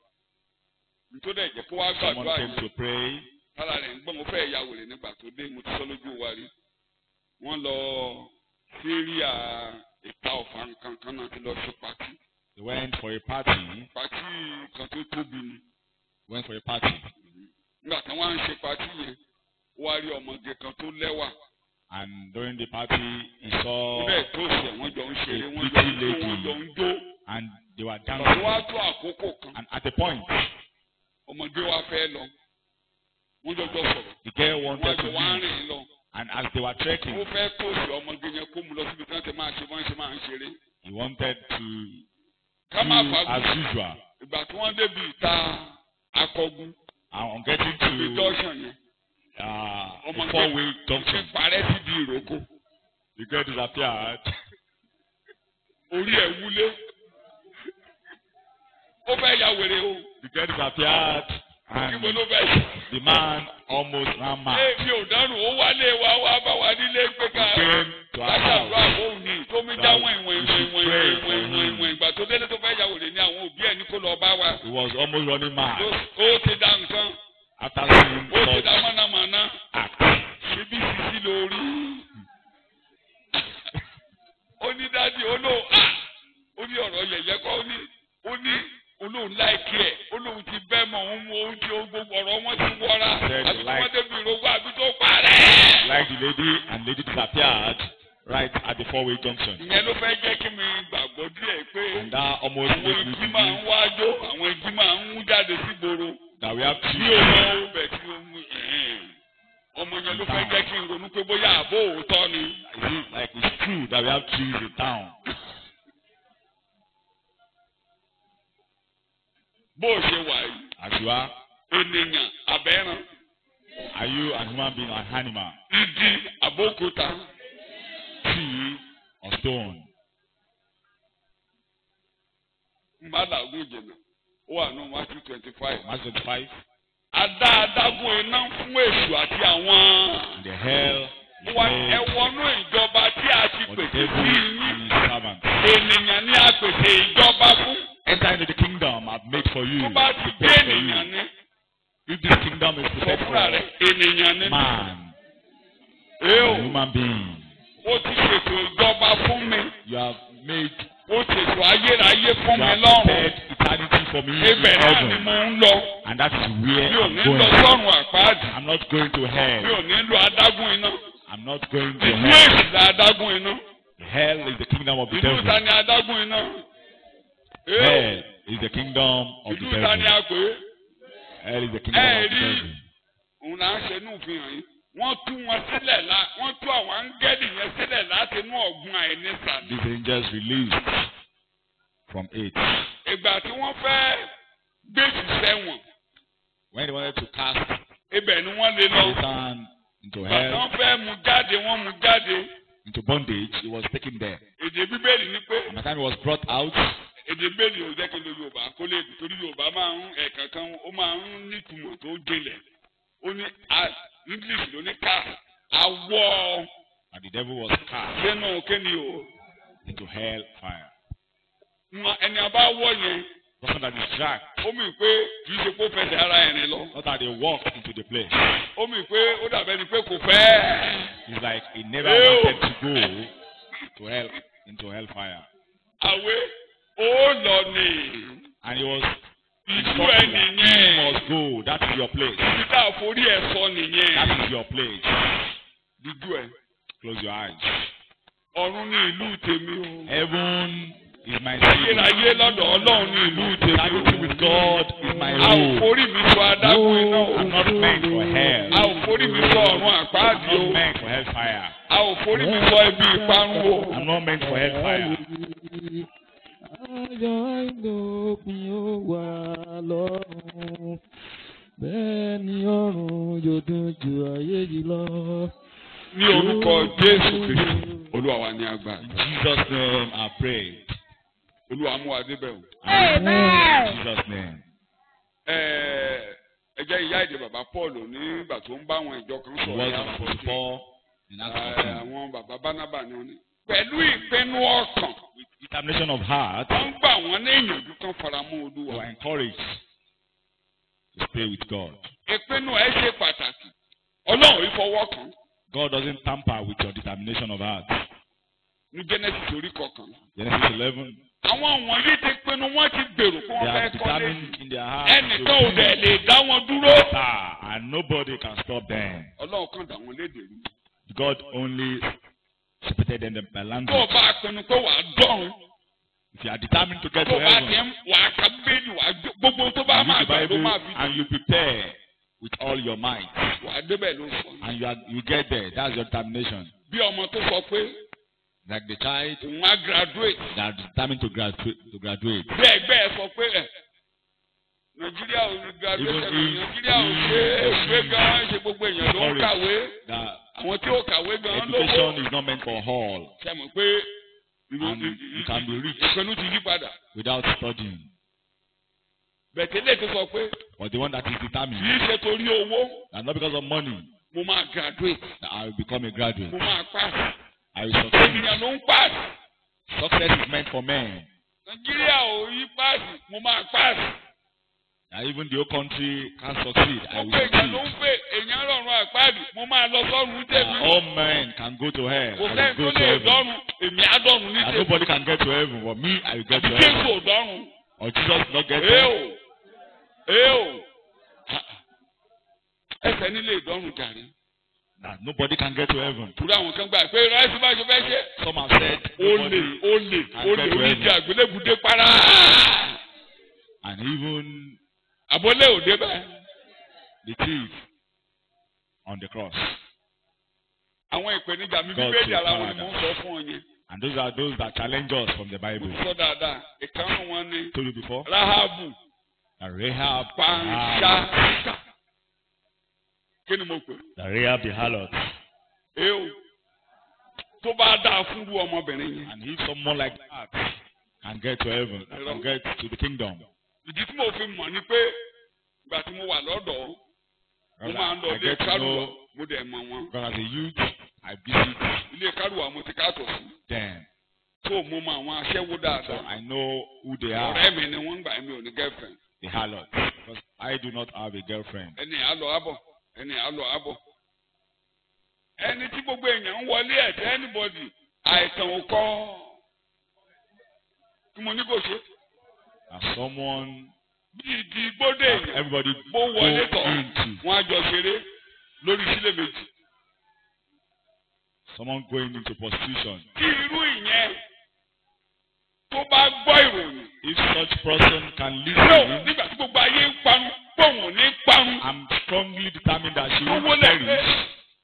Nítorí ẹ̀jẹ̀ kó wá Someone gbàdúrà came yẹn. to pray. Tára rẹ̀ ń gbọ́n mo fẹ́ ya wèrè nígbà tó dé mo ti sọ lójú wa rí. Wọ́n lọ síríà ìta ọ̀fà nǹkan kan náà ti lọ sí pàtí. They went for a party. Pàtí kan tó tóbi ni. Went for a party. Nígbà tí wọ́n á ń ṣe pàtí yẹn, ó wá rí ọmọge kan tó lẹ́wà. And during the party, he saw, Níbẹ̀ tó ṣe wọ́n jọ ń ṣeré, wọ́n jọ pretty ń jó, lady. wọ́n jọ ń jó. and they were Ọ̀rọ̀ dancing. wá tó àkókò kan, And at a point, ọmọge wa fẹ́ lọ. Wọ́n jọjọ sọ̀rọ̀. the girl Wọ́n wanted to jọ wá leave. rìn lọ. And And as they were trekking, ó fẹ́ kóòsì ọmọge yẹn kó mu lọ síbi tí wọ́n ti máa ṣe bọ́n ṣe máa ń ṣeré. he wanted to ká má do as fagùn usual. ìgbà tí wọ́n débi ìta akọgun And on getting ibi to junction yẹn the four-way ṣe junction, parẹ́ síbi ìrókò the girl disappeared. orí ẹ̀ wúlé ó fẹ́ ya wèrè o The girl disappeared, kíbo and ló fẹ́ ṣe. the man almost ran mad. mi ò dánù ó wálé wa wá bá wa nílé pé ká He came to our látàdúrà house. àbóhùn ni tó mi já wọ̀n ìgbà tó délé tó fẹ́ ya wèrè ní àwọn òbí ẹ̀ ní kó lọ bá wa. He was almost running mad ó ti dá nǹkan after seeing ó ti dá such mọ̀nàmọ́ná act. síbí sísí lórí. ó ní dájú ó ní ọ̀rọ̀ yẹ̀yẹ́ kọ́ ó ní olóhùn láìkí ẹ̀ olóhùn ti bẹ́ mọ̀ òun mú ohun tí ó gbogbo ọ̀rọ̀ wọn ti wọra àbí wọ́n débi ìrógbó àbí tó parẹ́. Like the lady, and lady disappeared right at the four-way junction. ìyẹn ló fẹ́ jẹ́ kí mi gbàgbọ́ díẹ̀ pé And that almost àwọn made me igi máa ń believe wájó àwọn igi máa ń mú jáde sígboro that we have bí trees. òun ọbẹ̀ tí ó mú ọmọ yẹn ló fẹ́ jẹ́ kí n ronú pé bóyá àbó òótọ́ ni. Is it like it's true that we have trees in town? bó o ṣe wà yìí As you are, ènìyàn àbẹ́ràn are you a human being or an animal? igi àbókúta Tree or stone? mbàdàgùn jìnnà ó wà ní Matthew 25. Matthew 25. adá adágún iná fún èṣù àti àwọn. And the hell is wa made ẹ wọnú ìjọba tí a ti for the pèsè devil sí and yín. his servants. ènìyàn ni a pèsè ìjọba fún. Enter into the kingdom I've made for you. tó bá ti gbé Prepared for ènìyàn you. ní. If this kingdom is sọ prepared fúnra rẹ̀ for ènìyàn ní. man, ẹ a o human being, ó ti ṣètò ìjọba fún mi. you have made, ó ṣètò ayérayé fún you mi have lọ́rùn. prepared eternity for me in ibẹ̀ náà ni heaven. mo ń lọ. And that is where mi ò I'm ní going. lọ sọ́run àpáàdì. I'm not going to mi hell. ò ní lọ adágún iná. I'm not going to ìlú hell. èṣù la adágún iná. Hell is the kingdom of the ìlú ta devil. ni adágún iná. Hell is the kingdom of the ìlú ta ni devil. a pè é. Hell is the kingdom of the rí devil. òun là ń ṣe ní òfin hàn yín wọ́n tú wọn sílẹ̀ wọ́n tú àwọn áńgẹ́lì yẹn sílẹ̀ láti inú ọ̀gbun àìnísàlẹ̀. These angels released from it. ìgbà tí wọ́n fẹ́ gbé ìṣiṣẹ́ wọn When they wanted to cast ibẹ̀ ni wọ́n lè lọ. Satan into ìgbà tí hell, wọ́n fẹ́ mú jáde wọ́n mú jáde. into bondage, he was taken there. èdè bíbélì ni pé And by the time he was brought out, èdè bíbélì ò jẹ́ kí n lo Yorùbá kó lè dùn torí Yorùbá máa ń ẹ̀ẹ̀kan kan ó máa ń nítumọ̀ tó jinlẹ̀ ó ní English ló ní ká awọ́ and the devil was cast sínú kéde o. into hell fire. ẹni a bá wọ́ yẹn The person that is dragged, ó mì pé kì í ṣe kó fẹsẹ̀ ara ẹ̀rìn lọ. not that they walked into the place. ó mì pé ó dàbẹ́ ni pé kò fẹ́. It's like he never Ew. wanted to go to hell, into hellfire. àwẹ̀ ó lọ ní And he was ìlú instructed ẹ̀ that you nìyẹn. must go. That is your place. ibi tá a forí ẹ̀ sọ That nìyẹn. is your place. dídú ẹ̀ Close your eyes. ọ̀run ní ìlú tèmi o. Heaven is my city. ayérayé lọ́dọ̀ Ọlọ́run ní ìlú tèmi Eternity with God is my a ò rule. forí mi sọ adágún iná o. I'm not meant for hell. a ò forí mi sọ ọ̀run I'm àpáàdì not o. meant for hellfire. a ò forí mi sọ ibi ìparun o. I'm not meant for hellfire. Ayọ̀ ìdópin ó wà lọ́run, bẹ́ẹ̀ ni ọ̀run yóò dùn ju ayé yìí lọ. ní orúkọ Jésù Kristi Olúwa wa ní agbára. In Jesus' name I pray. Olúwa mú wa débẹ̀ o. Amen. In Jesus' name. ẹ jẹ́ ìyá èdè bàbá Paul nígbà tó ń bá àwọn ìjọ kan The sọ̀rọ̀ words ní of àpótí. Paul in Acts 14. àwọn bàbá Bánábà ni wọ́n ní. pẹ̀lú ìpinnu ọkàn With determination of heart, wọ́n gbà wọ́n ní ìyànjú kan faramọ́ they Olúwa. were encouraged to stay with God. ìpinnu ẹ ṣe pàtàkì Ọlọ́run ìfọwọ́ kan God doesn't tamper with your determination of heart. ní Genesis orí kọkàn. Genesis 11. àwọn wọ̀nyí ti pinnu wọ́n ti gbèrò kó They wọ́n are fẹ́ kọ́lé. determined in their heart ẹnìkan to ò dẹ̀ lè dá wọn dúró. star, and nobody can stop them. Ọlọ́run kan dà wọ́n lédè rú. God only separated them by tó o language. bá pinnu pé wàá dọ̀run If you are determined to get tó to o bá heaven, ti ń wàá ka bíbélì wàá gbogbo tó bá you máa read the gbà ló máa Bible fi and you prepare with all your might. wà á débẹ̀ ló sọ. And you get there. That's your determination. bí ọmọ tó sọ pé Like the child òun á graduate. that is determined to graduate. bí ẹgbẹ́ ẹ sọ pé Nàìjíríà ò ní graduate. Nàìjíríà ò ṣe ìwé gan-an ṣe gbogbo èèyàn ló ń kàwé. That àwọn tí ó kàwé gan-an lówó. education is not meant for all. ṣe mọ̀ pé And you can be rich ìpinnu ti yí padà. without studying. bẹ̀tẹ̀lẹ̀ tó sọ pé But the one that is kì í determined, ṣe torí owó and not because of money, mo máa graduate. that I will become a graduate. mo máa pass. I will succeed. ènìyàn ló ń pass. Success is meant for men. Nàìjíríà ò yí pass. mo máa pass. That even the whole country can succeed. I will ọ̀pọ̀ èèyàn ló ń succeed. fẹ́ èèyàn rọrùn àpáàdì mo máa lọ sọ́run That tèmi. all men can go to hell. kò I sẹ́ni will tó go to lè heaven. dọ́run èmi á dọ́run ní That tèmi. nobody can get to heaven, but me, I will get to Jésù heaven. ò dọ́run. Or Jesus not get Ee there. o ee o ẹsẹ̀ nílé ìdọ́run jàre. That nobody can get to heaven. Torí àwọn kan gbà pé ráìsì bá ṣe fẹ́ ṣe. Some have said nobody, olè oníjì àgbélébùdé para. and even àbólé òde bẹ́ẹ̀. the thief on the cross. àwọn ìpèníjà mi God bíbélì to ara wọn ni Canada. mò ń sọ fún ọ yẹn. And those are those that challenge us from the mo Bible. ti sọ dáadáa ìkànnì wọn ni Told you before. Ráhábù That Rahab, panṣágà. kí ni mo pè? the Rahab the harlot. ee o tó bá dáa fún irú ọmọbìnrin yẹn. And if someone like that can get to heaven, can get to the kingdom, ìdí tí mo fi mọ̀ ni pé ìgbà tí mo wà lọ́dọ̀ mo máa ń lọ I ilé get to kárùwà know, mo dẹ̀ mọ̀ wọn. because as a youth, I visit ilé kárùwà mo ti káàtọ̀ sí. them. tó mo mọ àwọn aṣẹ́wó So dáadáa. I know who they are, ọ̀rẹ́ mi ni wọ́n ń gbà mí ò ní girlfriend. the harlot. Because I do not have a girlfriend. ẹni àlọ́ àbọ̀ ẹni àlọ́ àbọ̀. ẹni tí gbogbo èèyàn ń wọlé ẹ̀tẹ́ anybody àìsàn ò kọ́. tí mo ní kò ṣe. As someone bí ìdí gbódè that èèyàn everybody bó wọlé go tọ̀ into, wọ́n á jọ ṣeré lórí sílẹ̀ méjì. someone going into prostitution. tí irú ìyẹn tó bá gbọ́ ìròyìn. If such person can no listen, nígbà tí gbogbo ayé ń parun pòun ní parun. I'm strongly determined that she owó will lẹ́gbẹ́ perish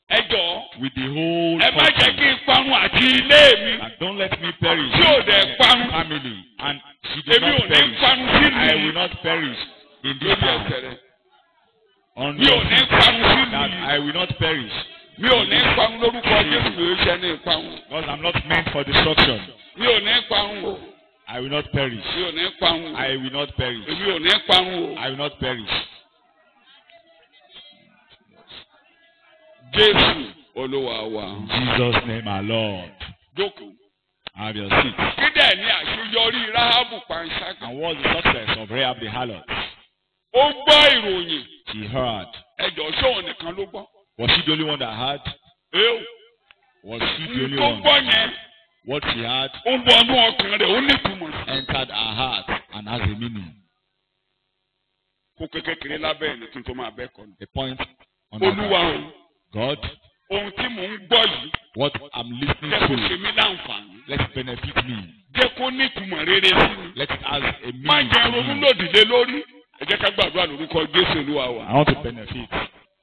ẹjọ́ with the whole ẹ má jẹ́ kí country. n parun àti ilé mi. And don't let me perish Tí ò with dẹ̀ my parun. family. And she did èmi ò not ní perish. parun sí I mi. will not perish in this lórí ẹsẹ̀ town. rẹ̀. On mi ò your ní feet, parun sí that mi. I will not perish. mi ò ní parun lórúkọ Jésù mi ò ṣe ní ìparun. Because I'm not meant for destruction. mi ò ní parun o. I will not perish. mi ò ní parun o. I will not perish. èmi ò ní parun o. I will not perish. Jésù Olúwa wa. In Jesus' name, our Lord. jókòó. Have your seat. kí dẹ̀ ní àṣeyọrí Ráhábù panṣágà. And what's the success of Rahab the harlot? ó gbọ́ ìròyìn. She heard. ẹjọ́ sóun nìkan ló gbọ́. Was she the only one that heard? èèwò Was she the only tó one? gbọ́ yẹn What she had ó wọnú ọkàn rẹ̀ ó ní ìtumọ̀ sí. entered her heart and has a meaning. kó kékeré lábẹ́ ẹ̀ ní kí n tó máa bẹ́ kọ́ ni. A point on Olúwa that. o God, ohun tí mò ń gbọ́ yìí what I'm listening jẹ́ kó ṣe to, mí láǹfààní. let it benefit me. jẹ́ kó ní ìtumọ̀ rere sí mi. Let it have a má meaning jẹ́ to ronú me. lòdì lé lórí. ẹ jẹ́ ká gbàdúrà lórúkọ Jésù Olúwa wa. I want to benefit.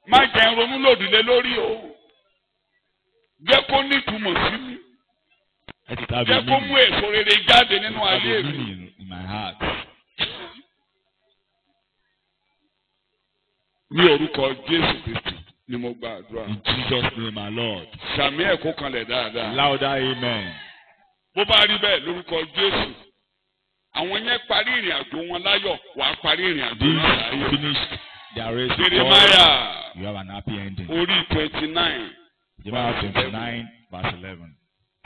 má jẹ́ ronú lòdì lé lórí o. jẹ́ kó ní ìtumọ̀ sí mi. Let it have jẹ́ a kó mú meaning. èso rere jáde Let it nínú have ayé a mi. meaning in my heart. ní orúkọ Jésù Kristi ni mo gbàdúrà. In Jesus' name, my Lord. sàmì ẹ̀ kó kanlẹ̀ dáadáa. Louder amen. bó bá rí bẹ́ẹ̀ lórúkọ Jésù àwọn yẹn parí ìrìn àjò wọn láyọ̀ wàá parí ìrìn àjò These náà láyọ̀. finished their race with God. Jeremiah You have an happy ending. orí 29 Jeremiah 29, verse 11.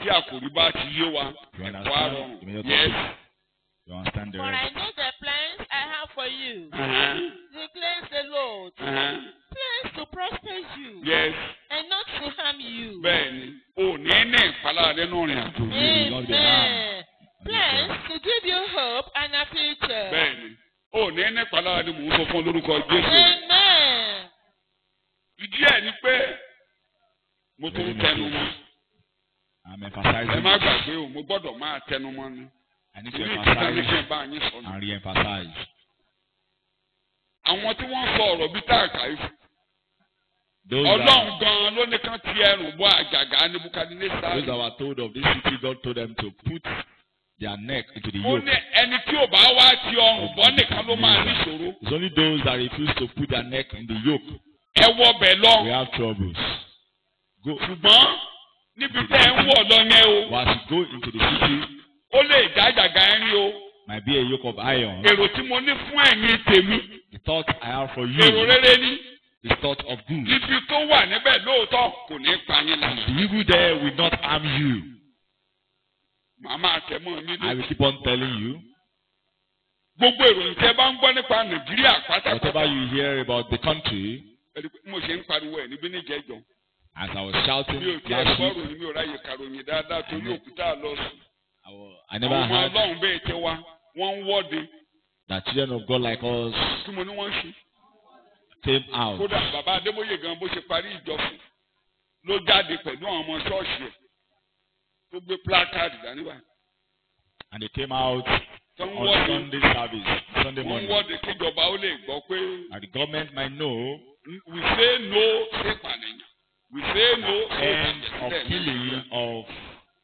tí àkòrí bá ti yé wa You ẹ̀kọ́ understand? àrùn Immediately. yes. You understand the For I rest? know the plans I have for you, Uh-huh. declares the Lord. Uh-huh. Plans to prosper you Yes. and not to harm you. bẹ́ẹ̀ni o ní ní ìpalára nínú ìrìn àjò yìí. Lord, be Amen. Plans to give you hope and a future. bẹ́ẹ̀ni o ní ní ìpalára ni mò ń sọ fún lórúkọ Jésù. Amen. ìdí ẹ̀ ni pé mo tún tẹnu mọ́. I'm ẹ emphasizing. má gbàgbé o mo gbọ́dọ̀ máa tẹnu mọ́ ni. I need to ìdí ìtìká ní kí emphasize n bá yín sọ ni. and re-emphasize. àwọn tí wọ́n sọ ọ̀rọ̀ bíi tá a kà í Those Ọlọ́run gan-an ló ní kán ti ẹrù bọ àjàgà Nebukadnésárì. that were told of this city, God told them to put their neck into the Ó yoke. ní ẹni tí ò bá wá ti ọrùn bọ́ nìkan ló máa níṣòro. It's only those that refuse to put their neck in the yoke. Ẹ wọ bẹ̀ lọ. We have troubles. Go. Ṣùgbọ́n níbi tẹ́ ẹ ń wọ̀ lọ yẹn o. But as you go into the city, Ó lè já àjàgà ẹrin o. might be a yoke of iron. Èrò tí mo ní fún ẹ̀yin tèmi. The thought I have for Èrò you rere ni. is thought of good. Ibi tó wà níbẹ̀ lóòótọ́ kò ní pa yín lára. The evil there will not harm you. Màmá àtẹ̀mọ́ mi I ní. will keep on telling you. Gbogbo ìròyìn tẹ́ bá ń gbọ́ nípa Nàìjíríà Whatever pátápátá. you hear about the country, Ẹni pé mo ṣe ń pariwo ẹ̀ níbí níjẹ̀jọ́. as I was Mi ò shouting tí ẹ̀ last gbọ́ week, ròyìn mi ò ráyè kàròyìn dáadáa torí òkúta lọ sùn. I never Àwọn ọmọ heard Ọlọ́run bẹ́ẹ̀ tẹ́ wa wọ́n ń wọ́de that children of God like us tí mo ní wọ́n ń ṣe. came out. Kódà bàbá Adébóyè gan bó ṣe parí ìjọsìn ló jáde pẹ̀lú àwọn ọmọ ṣọ́ọ̀ṣì ẹ̀ tó gbé plákáàdì dání wá. And they came out Tó ń on wọ́de Sunday service, Sunday wọ́n ń morning. wọ́de kíjọba ó lè gbọ́ pé And the government might know we say no sí ìpànìyàn we say no sí end of ìpànìyàn. killing of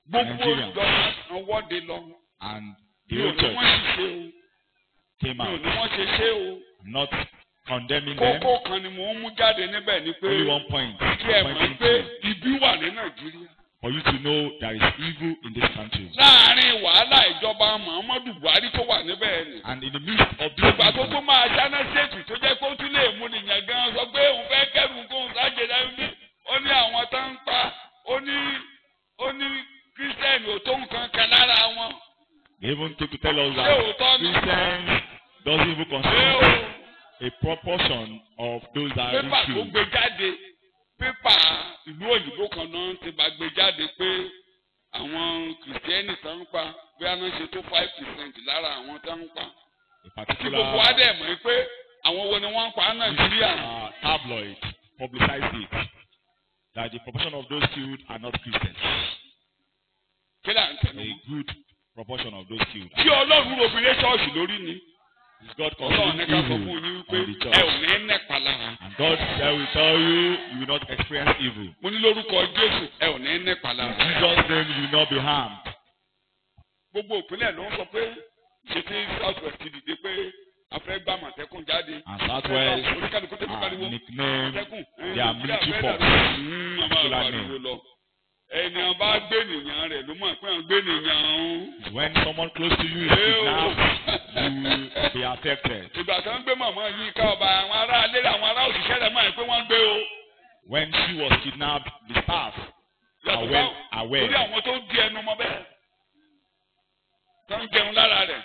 Gbogbo Nigerians. ìjọba kan wọ́de lọ. and Mi the ò whole ní church wọ́n ṣe ṣe o. came Mi ò out. ní wọ́n ṣe ṣe o. I'm not condemning them. Kókó kan ni mò ń mú jáde níbẹ̀ ni pé Only one point. kí ẹ mọ̀ Pointing pé to, ibi wà ní Nàìjíríà. for you to know there is evil in this country. Láàárín wàhálà ìjọba Muhammadu Buhari tó wà níbẹ̀ ni. And in the midst of this Ìgbà tó evil, tún máa ṣáná ṣètù tó jẹ́ kó tún lè mú nìyẹn gan sọ pé òun fẹ́ kẹ́rù kóun sáàjẹ̀ dáhùn ní. Ó ní àwọn tó ń pa ó ní Kírísítẹ́nì ò tó nǹkan kan lára wọn. they even came to tell us Ṣé that òótọ́ ni? Christians doesn't even Ṣé constitute o? a proportion of those that are Pépà tó killed. gbé jáde pépà ìlú òyìnbó kan náà ti bá gbé jáde pé àwọn kìrìsìtẹ́nì tó ń pa bí a náà ṣe tó 5% lára àwọn tó ń pa. A Tí gbogbo wa particular dẹ̀ mọ̀ pé àwọn wo ni wọ́n ń pa Nàìjíríà. tabloid publicized it that the proportion of those killed are not Christians. Kí là ń tẹnu A mọ́? good proportion of those killed. Tí Ọlọ́run obìnrin ṣọ́ọ̀ṣì lórí ni. Is God Ọlọ́run ní considering ká sọ evil fún yín on wípé the ẹ ò church? ní nẹ́pa lára. And God will tell you, you will not experience evil. Mo ní lórúkọ Jésù ẹ ò ní nẹ́pa In lára. Jesus' name, you will not be harmed. Gbogbo ìpínlẹ̀ ló ń sọ pé ṣe tí South West ti dìde pé a fẹ́ gbà Àmọ̀tẹ́kùn jáde. And Southwest Oníkálukú tẹ̀sí pariwo. nicknamed Àmọ̀tẹ́kùn. their military force. Particular name. Ènìyàn bá gbé nìyàn rẹ̀ ló mọ̀ pé à ń gbé nìyàn ọ̀hún. When someone close to you is kidnapped, you will be affected. Ìgbà tó ń gbé màmá yìí ká ọba àwọn ará ilé àwọn ará òṣìṣẹ́ rẹ̀ mọ̀ pé wọ́n ń gbé o. When she was kidnapped, the staff are well Lórí aware àwọn tó di ẹnu mọ́ bẹ́ẹ̀. Tó ń jẹun lára rẹ̀.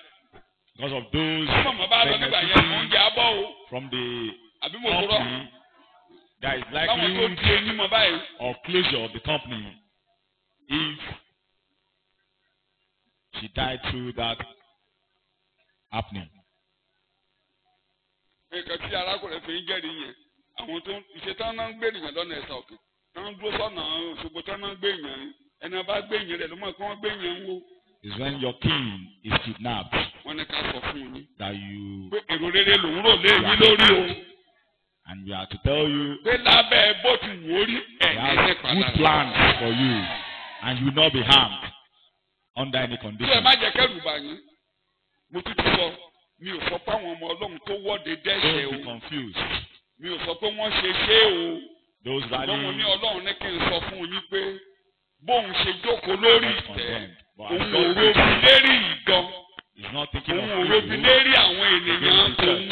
because of those Tí màmá bá lọ nígbà yẹn, mò ń jẹ abọ́ o. from the Àbí mo kúrọ̀. company. There is Báwọn tó likelihood di ẹni mọ́ báyìí. of closure of the company if she died through that happening. Nǹkan tí arákùnrin fi ń jẹ́rìí yẹn. Àwọn tó ìṣetán náà ń gbé ènìyàn lọ́nà ẹ̀sà òkè. Tán ń dúró sọ́nà Òṣogbo tán náà ń gbé èèyàn yẹn. Ẹni bá gbé èèyàn rẹ̀ ló mọ̀ pé wọ́n gbé èèyàn ń wo. Is when your king is kidnapped Wọ́n ní ká sọ fún yín. that you Pé èrò rere lòún rò lé yín lórí o. and we are to tell you Pé lábẹ́ bó ti wò ó rí we ẹ̀yìn have nípa good lára. plans for you and you will not be harmed under any Tí ẹ condition. má jẹ́ kẹ́rù bà yín. Mo tún ti sọ, mi ò sọ pé àwọn ọmọ Ọlọ́run tó wọ́de dẹ́ṣẹ̀ Don't be o. confused. Mi ò sọ pé wọ́n ṣe ṣé o. Those Ṣùgbọ́n mo ní values Ọlọ́run ní kí n sọ fún yín pé bóun ṣe jókòó lórí are not ìtẹ́. condemned. But Òun as ò God robi lérí ìdán. is not thinking Òun ò of robi evil, lérí àwọn ènìyàn tòun.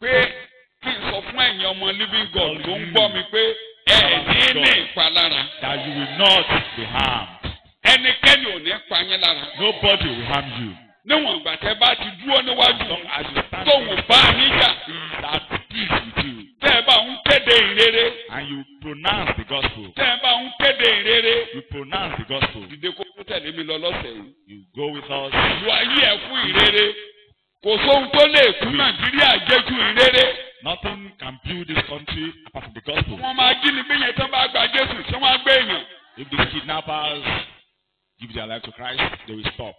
Pé kí n sọ fún ẹ̀yin ọmọ living God tó ń gbọ́ mi pé ẹ̀ ní ìpalára. that you will not be harmed. Ẹnikẹ́ni ò ní pa yín lára. Nobody will harm you. Níwọ̀n ìgbà tẹ́ bá ti dúró níwájú As long as you stand tóun bá a níjà. He is at peace with you Tẹ́ ẹ bá ń kéde ìrere. and you pronounce the gospel. Tẹ́ ẹ bá ń kéde ìrere. You pronounce the gospel. Dìde kó tó tẹ̀lé mi lọ lọ́sẹ̀ yìí. You go with us. Ìlú ayé ẹ̀ fún ìrere. Kò sóhun tó lè kú Nàìjíríà jẹ́jú ìrere. Nothing can build this country apart from the gospel. Wọ́n máa jí ni bí yẹn tán bá gba Jésù tí wọ́n á gbé èèyàn. If the kidnappers give their life to Christ, they will stop.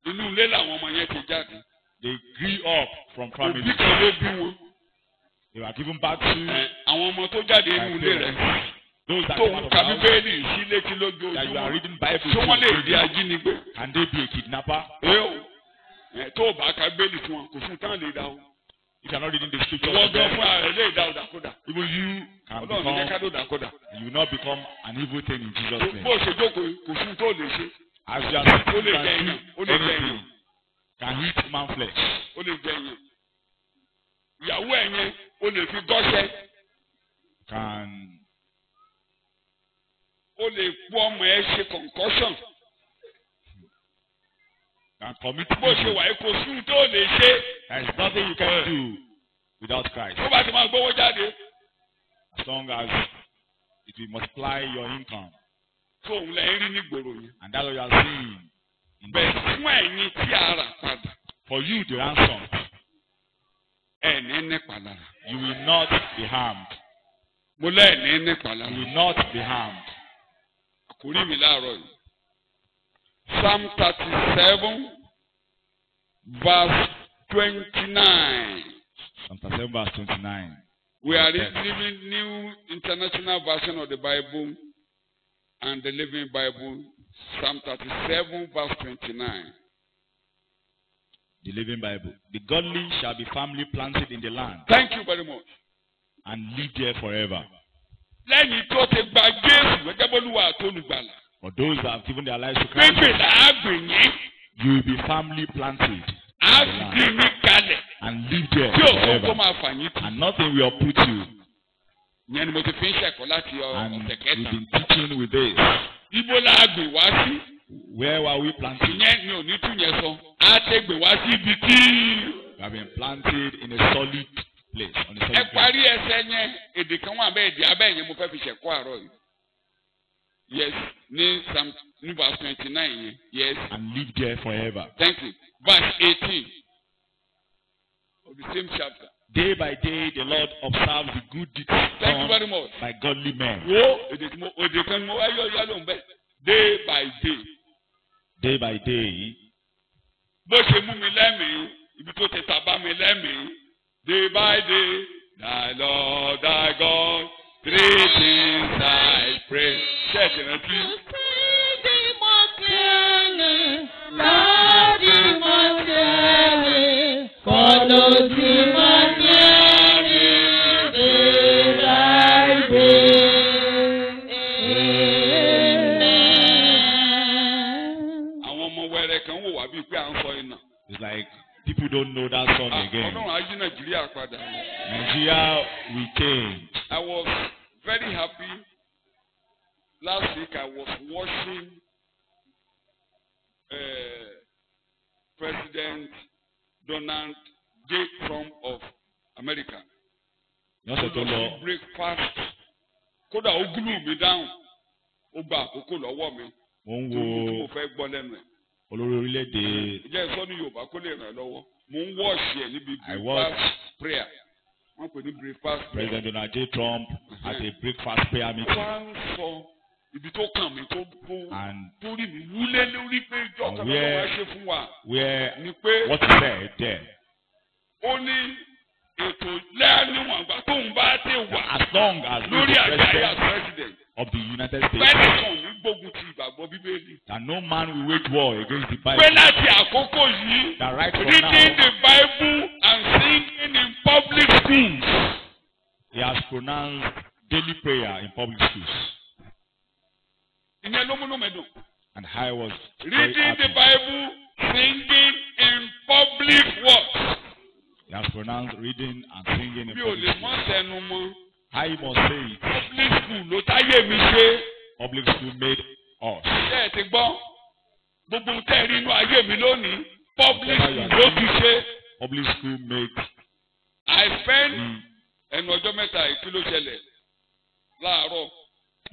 Inú ilé làwọn ọmọ yẹn ti jáde. They grew up from Òbí families. kan ló bí wọn. They were given back to àwọn ọmọ tó jáde inú ilé rẹ̀ those that tó come out ń of ka the house, bíbélì sí létí that you are lójoojúmọ́ reading Bible tí wọ́n lè di to. ajínigbé. Can they be a kidnapper? Tó o bá ka bíbélì fún wọn kò fún tán lè dá o. If you are not reading the scriptures, Ìwọ to gan them, fún ààrẹ lè dá o dàkúdà. even you can Ọlọ́run ní jẹ́ ká become, ló dàkúdà. you will not become an evil thing in Jesus' name. Bó o ṣe jókòó kò fún tó lè ṣe. As you are Ó sitting, lè you jẹ can èèyàn, ó do lè jẹ anything. èèyàn, Can eat man flesh. ó lè jẹ èèyàn. Ìyàwó ẹ̀ yẹn ó lè fi gọ́ṣẹ́. Can Ó lè kú ọmọ ẹ ṣe concussion. commit Bó ṣe evil. wà kò fún tó lè ṣe. There is nothing you can do without Christ. Tó bá ti máa gbówó jáde. As long as it will multiply your income. Tó òun lẹ̀ ń rí ní gbòòrò yẹn. And that's what you are seeing. Bẹ́ẹ̀ fún ẹ̀yin tí a rà padà. For you, the ransom, Ẹ̀ní nípa lára. you will not be harmed. Mo lẹ́ẹ̀ní nípa You lára. will not be harmed. Àkórí mi láàárọ̀ yìí. Psalm 37 verse 29. Psalm 37 verse 29. We are reading New International Version of the Bible and the Living Bible. Psalm 37 verse 29. The Living Bible. The godly shall be firmly planted in the land Thank you very much. and live there forever. Lẹ́yìn tó ti gba Jésù gẹ́gẹ́ bólúwa àtolùgbàlà. For those that have given their lives to Christ, Gbégbé làágbìn yín. you will be firmly planted Á in the sì dín land yín kalẹ̀. and live there Tí òkú tó forever. máa fà yín tì. And nothing will uproot you. Ìyẹn ni mo ti fi ń ṣẹ̀kọ́ láti And ọ̀sẹ̀ we've kẹta. been teaching with this. Ibo làágbìn wá sí. Where were we planted? Ìyẹn ni ò ní tún yẹn sọ. Á tẹ gbè wá sí ibi tí. We have been planted in a solid place. On a Ẹ solid place. parí ẹsẹ̀ yẹn èdè kan wà bẹ́ẹ̀ di abẹ́ yẹn mo fẹ́ fi ṣẹ̀kọ́ àárọ̀ yìí. Yes, ní Psalm ní verse 29 yẹn. Yes, And live there forever. thank you. Verse 18 of the same chapter. Day by day, the Lord observes the good deeds Thank you done very much. by godly men. Wo èdè kan mo wáyé ọ̀yá ló ń bẹ̀. Day by day. Day by day, Bó ṣe mú mi lẹ́mìí, ibi tó ti tàbá mi lẹ́mìí. Day by day, thy Lord thy God, three things I pray. Ṣé ẹ ti rántí? Àwọn ọmọ wẹrẹ kan wò wá bíi pé à ń sọ iná. it's like people don't know that song again. Ọlọ́run á yí Nàìjíríà padà. Nigeria, we came. I was very happy. Last week I was watching President Donald J. Trump of America. Lọ́sẹ̀ tó lọ, Breakfast. Kódà ó gúlù mi dáhùn. Ó gba àkókò lọ́wọ́ mi. mo ń Tí mo wo fẹ́ gbọ́ lẹ́nu ẹ̀. olórí orílẹ̀-èdè Ìjẹ́ ìsọ́ ní Yorùbá kó lè ràn lọ́wọ́. Mo ń wọ́ọ̀ṣì ẹ̀ níbi I watched breakfast prayer. Wọ́n pè ní breakfast prayer. President Donald J. Trump at a breakfast prayer meeting. Wọ́n á ń sọ ibi tó kàn mí tó And torí mi wúlé lórí pé ìjọ kan ló where- wá ṣe fún wa. where Ni pé what he said there, ó ní ètò lẹ́ẹ̀níwọ̀n àgbà tóun bá dé wà as long as he lórí is àjà president president. of the United States, Bẹ́ẹ̀ni kan ní gbógun ti ìgbàgbọ́ Bíbélì. that no man will wage war against the Pé Bible. láti àkókò yìí, That right from reading now, the Bible and singing in public schools. he has pronounced daily prayer in public schools. Ìyẹn ló múnú mi dùn. And I was very Reading the happy. Bible, singing in public works. He has pronounced reading and singing in Mi ò public lè schools. mọ́ tẹnu mọ́. I must say it. Public school ló táyé mi ṣe. Public school made us. Ṣé ẹ ti gbọ́? Gbogbo ń tẹ́ rí inú ayé mi lónìí. Public school ló ti ṣe. Public school made I spend me. ẹnu ọjọ́ mẹ́ta yìí kí ló ṣẹlẹ̀ láàárọ̀.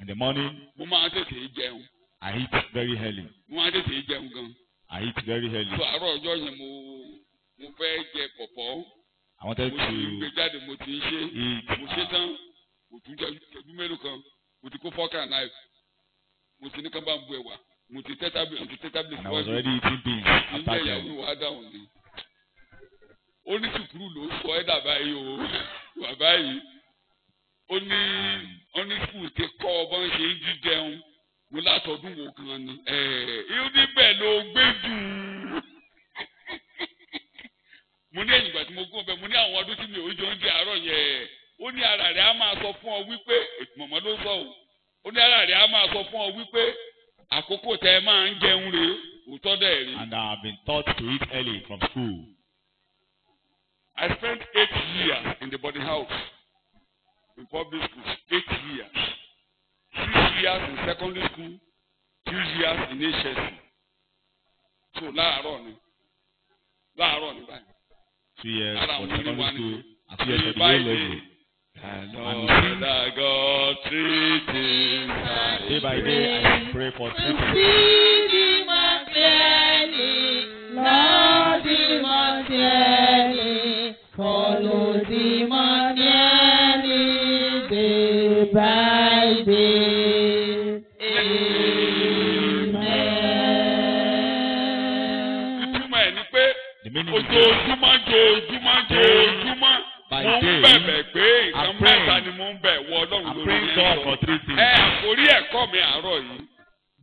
In the morning, Mo máa ń tètè jẹun. I eat very early. Mo máa ń tètè jẹun gan. I eat very So early. àárọ̀ ọjọ́ yẹn mo fẹ́ jẹ pọ̀pọ́. I wanted Mo ti gbé to jáde mo ti ń ṣe. eat. Mo ṣe tán. Mo tún jẹ ìṣẹ́jú mélòó kan. Mo ti kó fork and knife. Mo ti ní ká bá ń bu ẹ̀wà. Mo ti tẹ́ tábìlì And I was síwájú. already eating beans Ilé after ìyàwó them. wa dáhùn ni. Ó ní sùkúrù ló sọ ẹ́ dàbá yìí o. bàbá yìí ó ní skul ti kọ́ ọbọ̀n ṣe ń jíjẹun mo látọdún wo kan ni irú níbẹ̀ ló gbé jù mo ní ẹ̀yìn ìgbà tí mo gún ọbẹ̀ mo ní àwọn ọdún tí mi ò jọ oúnjẹ àárọ̀ yẹn ó ní ara rẹ̀ á máa sọ fún ọ wípé mọ̀mọ́ ló sọ ó ní ara rẹ̀ á máa sọ fún ọ wípé àkókò tẹ ẹ máa ń jẹun rèé òótọ́ dẹ̀ rí. And I have been taught to eat early from school. I spent 8 years in the boarding house in public school. 8 years. 6 years in secondary school. 2 years in HSC. So láàárọ̀ ni báyìí. 2 years Ara for àwọn secondary oníwà school ni. and 2 years for the low level. Lord, I got 3 things. Day by day, I pray for 3 things. See thee more clearly, Lord, thee more clearly, follow thee more nearly, day by day. Amen. Ìtumọ̀ ẹ̀ ni pé The meaning is ojoojúmọ́ by mo ń day, bẹ̀bẹ̀ pé nǹkan I'm praying. mẹ́ta ni mo ń bẹ̀ wọ Ọlọ́run I'm lórí praying God for 3 things. àkórí ẹ̀kọ́ mi àárọ̀ yìí.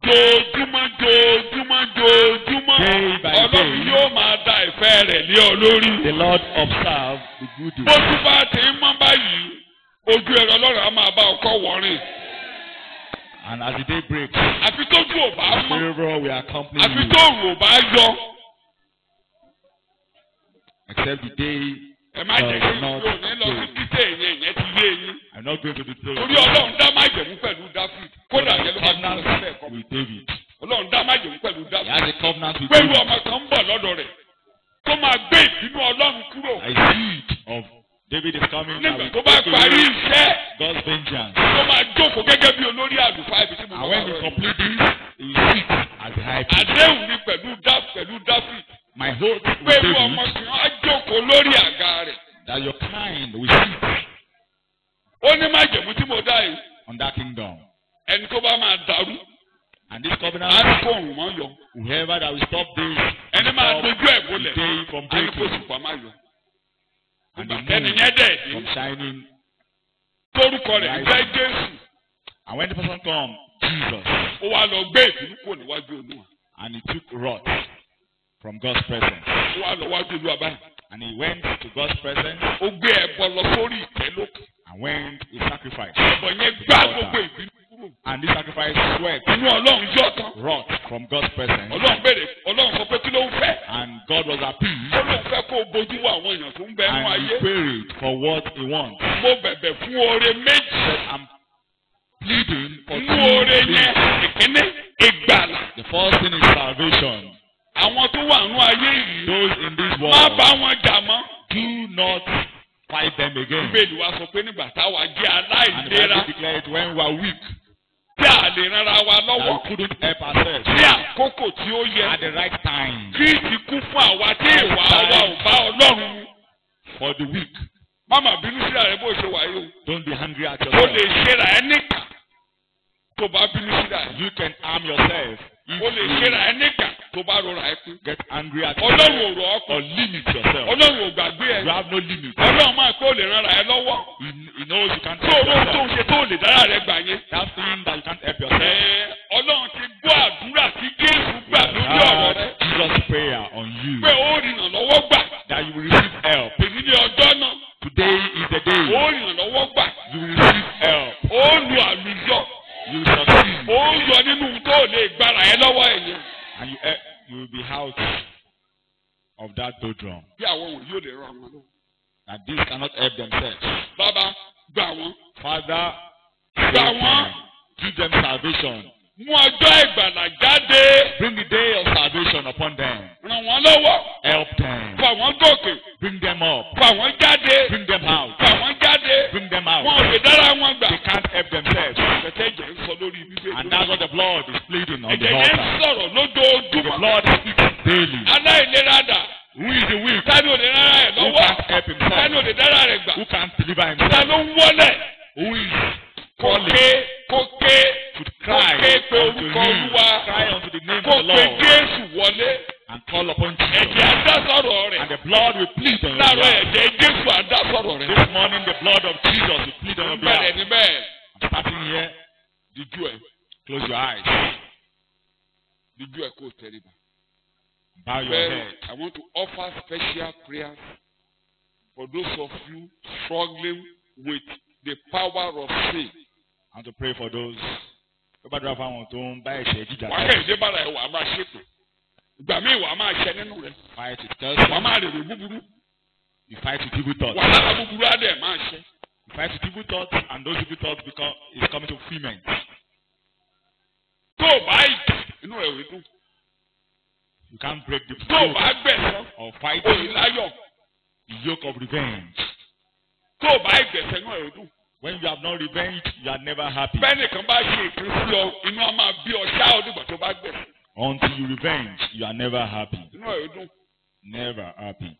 Jojúmọ́ Day by Ọlọ́run day. yóò máa da ìfẹ́ rẹ̀ lé ọ lórí. The Lord observe the good Bó deeds. tún bá ti ń mọ́ báyìí, ojú ẹ̀rọ Ọlọ́run á máa bá ọkọ wọ̀rìn. And as the day breaks, Àfi tójú ò bá the mọ́, favor will accompany àfi you. tóòrùn ò bá yọ. Except the day Ẹ má jẹ́ kí yóò ní lọ sí títẹ̀ ìyẹn ti yé yín. I'm not going to the throne. Torí Ọlọ́run dá májẹ̀mú pẹ̀lú Dáfíd. Kódà yẹn ló bá gbé lọ sílẹ̀ ẹ̀kọ́. With David. Ọlọ́run dá májẹ̀mú pẹ̀lú He Dáfíd. has a covenant with Pẹ̀lú David. ọmọ kan ń bọ̀ lọ́dọ̀ rẹ̀ tó máa gbé ìbínú Ọlọ́run kúrò. A seed of David is coming. that Nígbà will tó bá take parí away iṣẹ́ God's vengeance. tó máa jókòó gẹ́gẹ́ bí olórí àlùfáà ibi tí mo And bá when wà he rẹ̀. complete this, he will sit as the high priest. Àdéhùn ni pẹ̀lú Dáfíd. My hope with Pẹ̀lú David ọmọkùnrin á jókòó lórí àga rẹ̀. that your kind will sit Ó ní májẹ̀mú tí mo dá yìí. on that kingdom. Ẹni tó bá máa dàrú, And this á covenant, ní kó òrùn mọ́ yọ. whoever that will stop this, Ẹni máa stop dojú ẹ̀ the bolẹ̀, day from á ní kó breaking òṣùpá máa yọ. and the Ẹni moon yẹn dẹ̀ from dé. shining. Tórúkọ rẹ̀ ń jẹ́ Jésù. And when the person come, Jesus, Ó wá lọ gbé ìbínú kúrò níwájú Olúwa. and he took wrath from God's presence. Ó wá lọ wájú Olúwa báyìí. And he went to God's presence Ó gbé ẹbọ lọ sórí ìtẹ́ lókè. and went he sacrificed. Ẹbọ yẹn gbá gbogbo ìbínú kúrò. And this sacrifice swept Inú Ọlọ́run yọ̀ tán. wrath from God's presence. Ọlọ́run sọ pé kí ló ń fẹ́? And God was appeased Ó lóun fẹ́ kó o bójú wo àwọn èèyàn tó ń bẹ nínú and he ayé. queried for what he wants. Mo bẹ̀bẹ̀ fún oore méjì. I'm pleading for Nínú oore 2 things. yẹn, ìkíní ìgbàlà. The first thing is salvation. Àwọn tó wà nínú ayé yìí, Those in this má world, bá wọn jà mọ́. do not fight them again. Bíbélì wa sọ pé nígbà táwa jẹ́ And the aláìlera Bible declared when we are weak, tí a lè ranra wa that lọ́wọ́ we couldn't help ourselves ní àkókò tí ó yẹ. at the right time. Kristi kú fún àwa tí ìwà wa ò bá Ọlọ́run mu. For the weak, Máma bínú sí ààrẹ bó ṣe wà yìí don't be angry at o. O lè yourself. ṣera ẹ níkà tó bá bínú sí ààrẹ. You can harm yourself O lè if ṣera ẹ níkà tó bá rọra ẹ pín. you get angry at Ọlọ́run yourself ò rọ̀ ọ́ or pọ̀. limit yourself. Ọlọ́run ò gbàgbé ẹ. You have no limit. Ọlọ́run máa pé ó lè ranra ẹ lọ́wọ́. He knows you can't Tó help o tó yourself. ṣe tó lè dára rẹ gbà yẹn. That thing that you can't help yourself. Ọlọ́run ti gbọ́ àdúrà tí Jésù gbà lórí ọ̀rọ̀ Heard rẹ. Jesus' prayer on you Pé ó rìnà lọ́wọ́ gbà. that you will receive help. Èmi ní ọjọ́ náà. Today is the Ó day rìnà lọ́wọ́ gbà. you will receive help. Ó lu àlùyọ. You will succeed. Ó yọ nínú tó lè gbára ẹ lọ́wọ́ ẹ̀yẹ. And you will be out of that doldrum. Bí àwọn wọ̀nyí ò lè ràn wọn lọ. That these cannot help themselves. Bàbá gbà wọ́n. Father, Gbà save wọ́n. them. Give them salvation. Mú ọjọ́ ìgbàlà jáde. Bring the day of salvation upon them. Ràn wọ́n lọ́wọ́. Help them. Fà wọ́n gòkè. Bring them up. Fà wọ́n jáde. Bring them out. Fà wọ́n jáde. Bring them Wọn ò out. lè dára wọn gbà. They can't help themselves. Pẹ̀tẹ́ ìjẹ́ ń sọ lórí bíbélì. And that's what the blood is pleading on the Ẹ̀jẹ̀ yẹn ń altar. sọ̀rọ̀ The lójoojúmọ́. blood speaks daily. Aláìlera dà. Who is the weak? Tani ò lè dára ẹ̀ Who lọ́wọ́? can't help Tani ò himself? lè dára rẹ̀ gbà? Who can't deliver Ta himself? ló ń wọlé? Who is Kò calling ké kò ké to kò cry ké pé unto orúkọ him? Olúwa. Cry unto the name Kò of the pé Lord Jésù wọlé. and call upon ẹ̀jẹ̀ Jesus. adásọ̀rọ̀ rẹ̀. And the blood will plead on your láàárọ̀ behalf. ẹ̀jẹ̀ Jésù adásọ̀rọ̀ rẹ̀. This morning the blood of Jesus will plead on your bẹ̀rẹ̀ behalf. níbẹ̀ Starting here, díjú ẹ̀ close your eyes. díjú ẹ̀ kó tẹríba. Bow your Well, head. I want to offer special prayers for those of you struggling with the power of sin. I want to pray for those. Everybody have one to buy a share. Wàá kẹ́hìndé bára ẹ̀ wàá máa ṣépè. Ìgbà míì wàá máa ṣẹ nínú rẹ̀. Fight with Wàá cursing. máa rèrè búburú. You fight with evil thoughts. Wàá lára búburú á dẹ̀ máa ṣẹ. You fight with evil thoughts, and those evil thoughts become is coming to fulfillment. Tó o bá ìjà inú ẹ̀ ò rí dùn. You can't break the Tó o yoke bá gbẹ̀sán of òyìn fighting, láyọ̀. the yoke of revenge. Tó o bá ìgbẹ̀sẹ̀ inú ẹ̀ ò dùn. When you have not revenged, you are never happy. Bẹ́ẹ̀nìkan bá ṣe ìpín sí ọ, inú á máa bí ọ ṣáà ọdún tó bá gbẹ̀sẹ̀. Until you revenge, you are never happy. Inú ẹ̀ ò dùn. Never happy.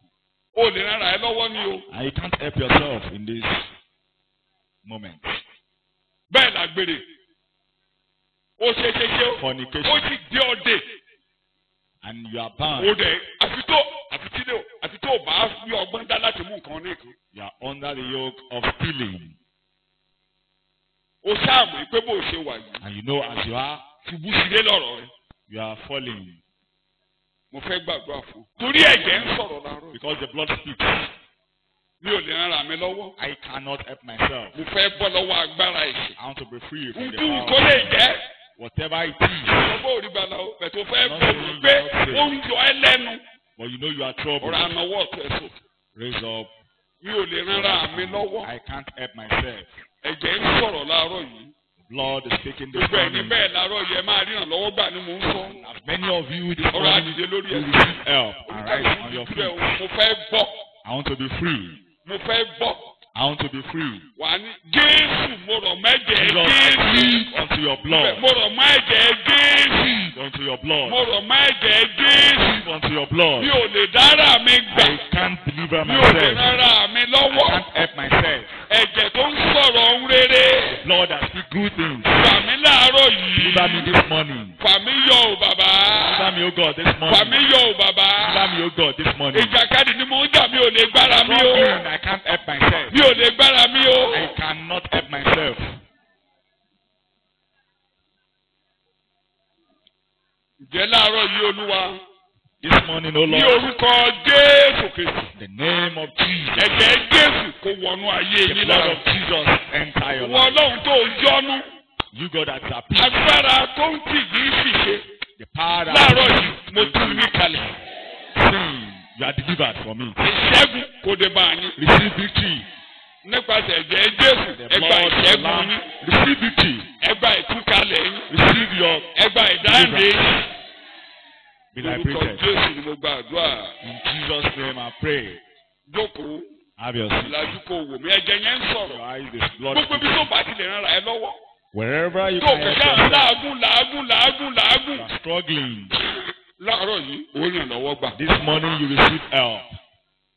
O lè rán ara ẹ lọ́wọ́ ní o. And you can't help yourself in this moment. Bẹ́ẹ̀ làgbèrè. Ó ṣe ó Fornication. sì dé ọdẹ. And you are Ó bound. dẹ̀ àfi tó bá fi ọgbọ́n dá láti mú nǹkan nìkan. You are under the yoke of stealing. Ó ṣáàmù pé bó ṣe wà yìí. And you know as you are, Ṣubú sílé lọ́rọ̀ rẹ̀. you are falling. Mo fẹ́ gbàdúrà fún. Torí ẹ̀jẹ̀ ń sọ̀rọ̀ láàárọ̀. Because the blood speaks. Mi ò lè rán ara mi lọ́wọ́. I cannot help myself. Mo fẹ́ bọ́ lọ́wọ́ agbára ẹ̀ṣẹ̀. I want to be free from the Nkú power kó of lè sin. jẹ́. Whatever it is. Ọgbọ́n òrí gbàlà o. Bẹ̀tẹ̀ o fẹ́ bọ̀ pé ó ń yọ ẹ́ lẹ́nu. But you know you are troubled. Ọ̀rọ̀ ànáwọ́ ọ̀tọ̀ ẹ̀ sọ. Raise up. Mi ò lè rán ara mi lọ́wọ́. I can't help myself. Ẹ̀jẹ̀ ń sọ̀rọ̀ láàárọ̀ yìí. Blood is speaking this Gbogbo ẹni morning. bẹ́ẹ̀ láàárọ̀ yìí ẹ máa ríran lọ́wọ́ gbà ni mò ń sọ. As many of you this Ọ̀rọ̀ morning àdìdé lórí will ẹ̀. receive help and rise on your Ìdúró feet. mo fẹ́ bọ́. I want to be free. Mo fẹ́ bọ́. I want to be free. Wà á ní Jésù mo rọ̀ mẹ́jẹ̀ Jesus, Jésù. cleave unto your blood. Mo rọ̀ mẹ́jẹ̀ Jésù. Cleave unto your blood. Mo rọ̀ mẹ́jẹ̀ Jésù. Cleave unto your blood. Mi ò lè dára mi gbà. I can't deliver Mi ò lè myself. rárá mi I lọ́wọ́. can't help myself. Ẹ̀jẹ̀ tó ń sọ̀rọ̀ ohun rere. The blood that speaks good things. Fà mí láàárọ̀ Deliver me yìí. this morning. Fà mí yọ ò bàbá. Deliver me, O God, this Fà mí morning. yọ ò bàbá. Deliver me, O God, this morning. Ìjàkadì ni mò ń jà mi ò lè gbára mi o. Struggling, I can't help myself. Mi ò lè gbára mi o. I cannot help myself. Ǹjẹ́ láàárọ̀ yìí Olúwa This morning, O ní Lord, orúkọ Jésù Kristi. in the name of Jesus, Ẹ̀jẹ̀ Jésù kó wọnú ayé the yín blood lára. of Jesus enter your Wọ life. Ọlọ́run tó yọ́nú. You God that are peace, Agbára tó ń tì yín fìṣe. the power that Láàárọ̀ yìí mo tú yín kalẹ̀. sin, you are delivered from it. Ìṣẹ́gun kò dé bá yín. Receive victory. Nípasẹ̀ ẹ̀jẹ̀ Jésù The ẹ gba blood of the ìṣẹ́gun Lamb. yín. Receive victory. Ẹ gba ìtúkalẹ̀ yín. Receive your Ẹ gba ìdáǹdè yín. be Orúkọ liberated. Jésù ni mo gbàdúrà. In Jesus' name I pray. Jókòó Have your seat. ìlàjú kò wò mí. Ẹ̀jẹ̀ yẹn ń Your sọ̀rọ̀. eyes, this blood. Gbogbo ibi tó bá ti lè ràn ẹ́ lọ́wọ́. Wherever you Tó can help kẹ̀kẹ́ yourself, làágùn. you are struggling. Láàárọ̀ yìí ó ràn lọ́wọ́ gbà. This morning you receive help.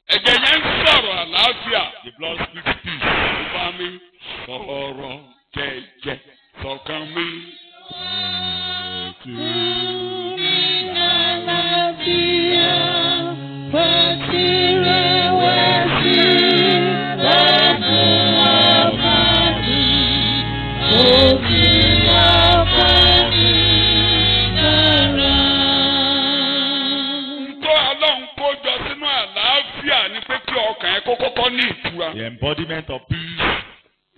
Ẹ̀jẹ̀ yẹn ń sọ̀rọ̀ àlàáfíà. The blood speaks peace. Ó bá mi sọ̀rọ̀ jẹ́jẹ́ sọ̀kan mi. Tó Ọlọ́run kó jọ sínú àlàáfíà ni pé kí ọkàn ẹ kó kọ́kọ́ ní ìtura. The embodiment of peace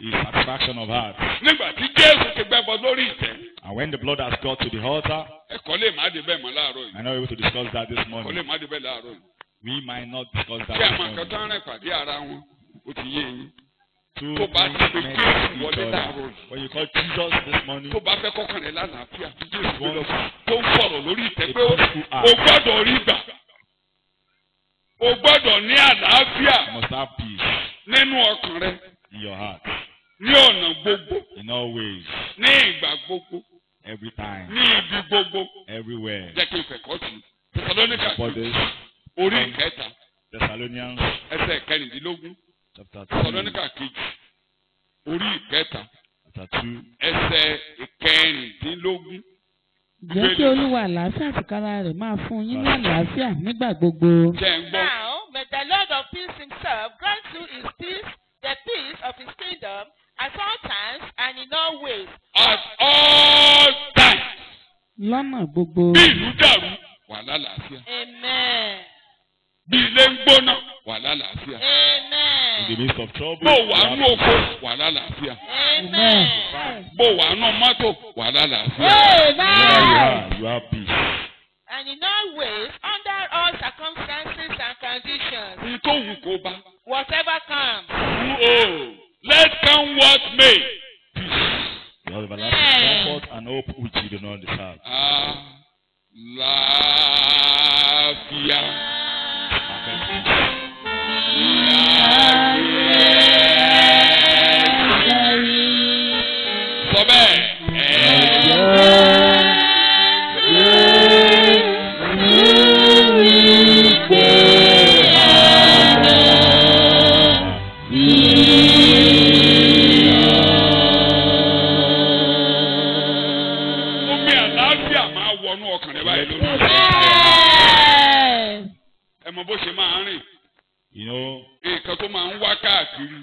is satisfaction of heart. Nígbà tí Jésù ti gbẹ́bọ lórí ìtẹ́. And when the blood has got to the altar, Ẹ̀kọ́ lè má dé bẹ́ẹ̀ mọ́ láàárọ̀ yìí. I'm not able to discuss that this Ẹ̀kọ́ lè morning. má dé bẹ́ẹ̀ láàárọ̀ yìí. We might not discuss that Ṣé this àwọn nǹkan morning. tó ń rìn pàdé ara wọn? Ó ti yé yín. Two Tó bá things ti pe met Jésù each wọlé other. láàárọ̀ yìí. When you call Jesus this morning, Tó bá fẹ́ kọ́kàn rẹ̀ lálàáfíà tí Jésù gbé lọ fún tó ń sọ̀rọ̀ lórí ìtẹ́ pé o gbọ́dọ̀ rí gbà. O gbọ́dọ̀ ní àlàáfíà you must have peace nínú ọkàn rẹ in your heart. ní ọ̀nà gbogbo, In all ways, ní ìgbà gbogbo, every time, ní ibi gbogbo. everywhere. Jẹ́ kí n fẹ̀kọ́ sí i. Tẹsalóníkà For this, orí ìkẹta Thessalonians ẹsẹ̀ kẹrìndínlógún. chapter 2, Tẹsalóníkà kejì orí ìkẹta chapter 2, ẹsẹ̀ ìkẹrìndínlógún. Jẹ́ kí Olúwa àlàáfíà tìkára rẹ̀ máa fún yín ní àlàáfíà nígbà gbogbo. Jẹ́ ń gbọ́. Now, may the Lord of peace himself grant you his peace, the peace of his kingdom, at all times and in all ways. At all times. Lọ́nà gbogbo. Bí ìlú dàrú, wà lálàáfíà. Amen. Bí ilé ń gbóná, wà lálàáfíà. Amen. In the midst of trouble, Bó wà nú oko, wà lálàáfíà. Amen. Bó wà nú mọ́tò, wà lálàáfíà. you have peace. And in all ways, under all circumstances and conditions, Ní tó wù kó bá. whatever comes. Let come what may. You have everlasting comfort and hope which you do not deserve. Àlàáfíà. Sọ bẹ́ẹ̀. Omi àlàáfíà máa wọnú ọkàn rẹ báyìí lórí. Ẹ mọ bó ṣe máa ń rìn. You know Nǹkan tó máa ń wá káàkiri.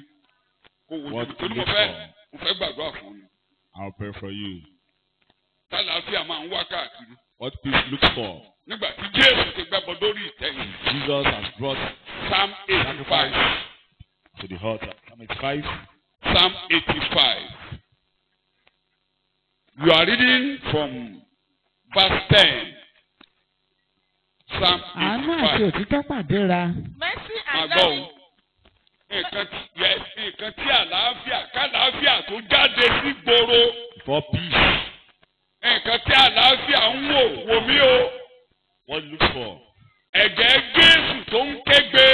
Kò wò what ní to torí look mo for. fẹ́ gbàdúrà fún mi. I'll pray for you. Tálàáfíà máa ń wá káàkiri. What peace looks for. Nígbà tí Jésù ti gbẹ́bọ lórí ìtẹ́yìn. Jesus has brought Psalm 85. to the altar. Psalm 85. Psalm 85. You are reading from verse 10. Psalm Àánú àti 85. òtítọ́ pàdéra. Mercy Máa and gbọ́ o. loving. Nǹkan tí kálàáfíà tó jáde sí gbòòrò. For peace. Nǹkan tí àlàáfíà ń wò mí o. What it looks for. Ẹ̀jẹ̀ Jésù tó ń kégbe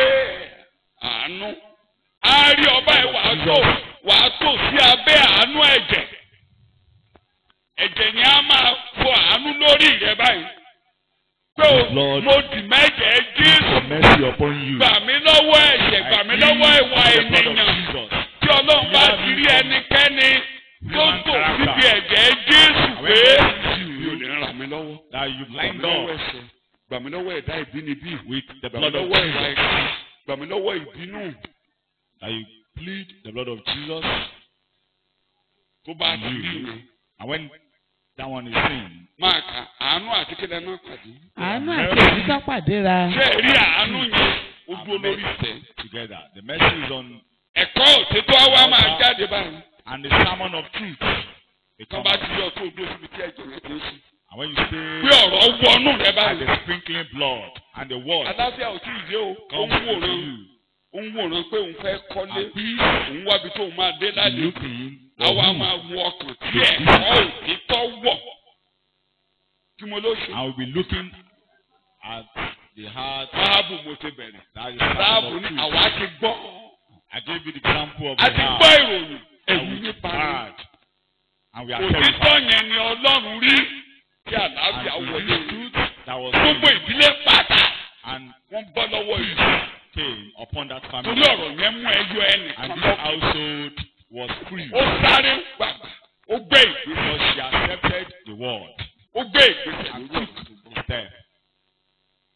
àánú. A rí ọba ẹ̀ wàá tò sí abẹ́ àánú ẹ̀jẹ̀. Ẹ̀jẹ̀ yẹn á máa fọ àánú lórí rẹ báyìí. Pé o mo dì mẹ́jẹ̀ Jésù. Mercy upon you. Gbà mí lọ́wọ́ ẹ̀jẹ̀, gbà mí lọ́wọ́ ìwà ènìyàn. Tí Ọlọ́run bá ti rí ẹnikẹ́ni tó tò síbi ẹ̀jẹ̀ Jésù pé yóò lè ràn mí lọ́wọ́. That you Gbà mí blind lọ́wọ́ God ẹ̀ṣẹ̀, gbà mí lọ́wọ́ ẹ̀dá ìbínibí, with the gbà mí blood of lọ́wọ́ ìwà Jesus. ẹ̀ṣẹ̀, gbà mí lọ́wọ́ ìbínú. That you plead the blood of Jesus. Tó bá ti rí mi. And when that one is seen, Máa kà àánú àti kílẹ̀ náà pàdé. Àánú àti òtítọ́ pàdéra. Ṣé ẹ rí àánú yẹn ó dúró lórí ìtẹ́? together. The mercy is on, Ẹ̀kọ́ òtítọ́ wa máa jáde báyìí. and the sermon of truth. It Tó comes. bá ti yọ tó dúró síbi tí ẹ̀jẹ̀ yẹn ti ń sùn. And when you Pé say, ọ̀rọ̀ wọnú rẹ and báyìí. the sprinkling blood and the word Aláfíà ò tí ì dé o. Ó comes ń to wòran. you. Ó ń wòran pé òun fẹ́ kọ́lé. And peace Òun wábi tó òun máa dé is lálẹ́. looking Àwa for máa you. wo ọkàn tí ẹ̀kọ́ òtítọ́ wọ̀. Kí mo ló ṣe? I will be looking at the heart. Sáàbù mo ti bẹ̀rẹ̀. That is Sáàbù the ní truth. àwa ti gbọ́. I gave you the example of A the ti heart. gbọ́ ìròyìn. And Ẹ̀yìn we nípa rẹ̀. heard. And we are Òtítọ́ terrified. yẹn ni Ọlọ́run rí. Kí àlàáfíà And wọlé. the truth that was Gbogbo seen ìdílé pátá. and Wọ́n bọ́ lọ́wọ́ ìlú. came upon that Torí family. ọ̀rọ̀ yẹn mú ẹyọ ẹnìkan And this lọ́kàn. household was free Ó sáré gbàgbà. Ó gbé ìgbésẹ̀. because she accepted the word Ó gbé ìgbésẹ̀ and lórí took ọ̀rọ̀. the step,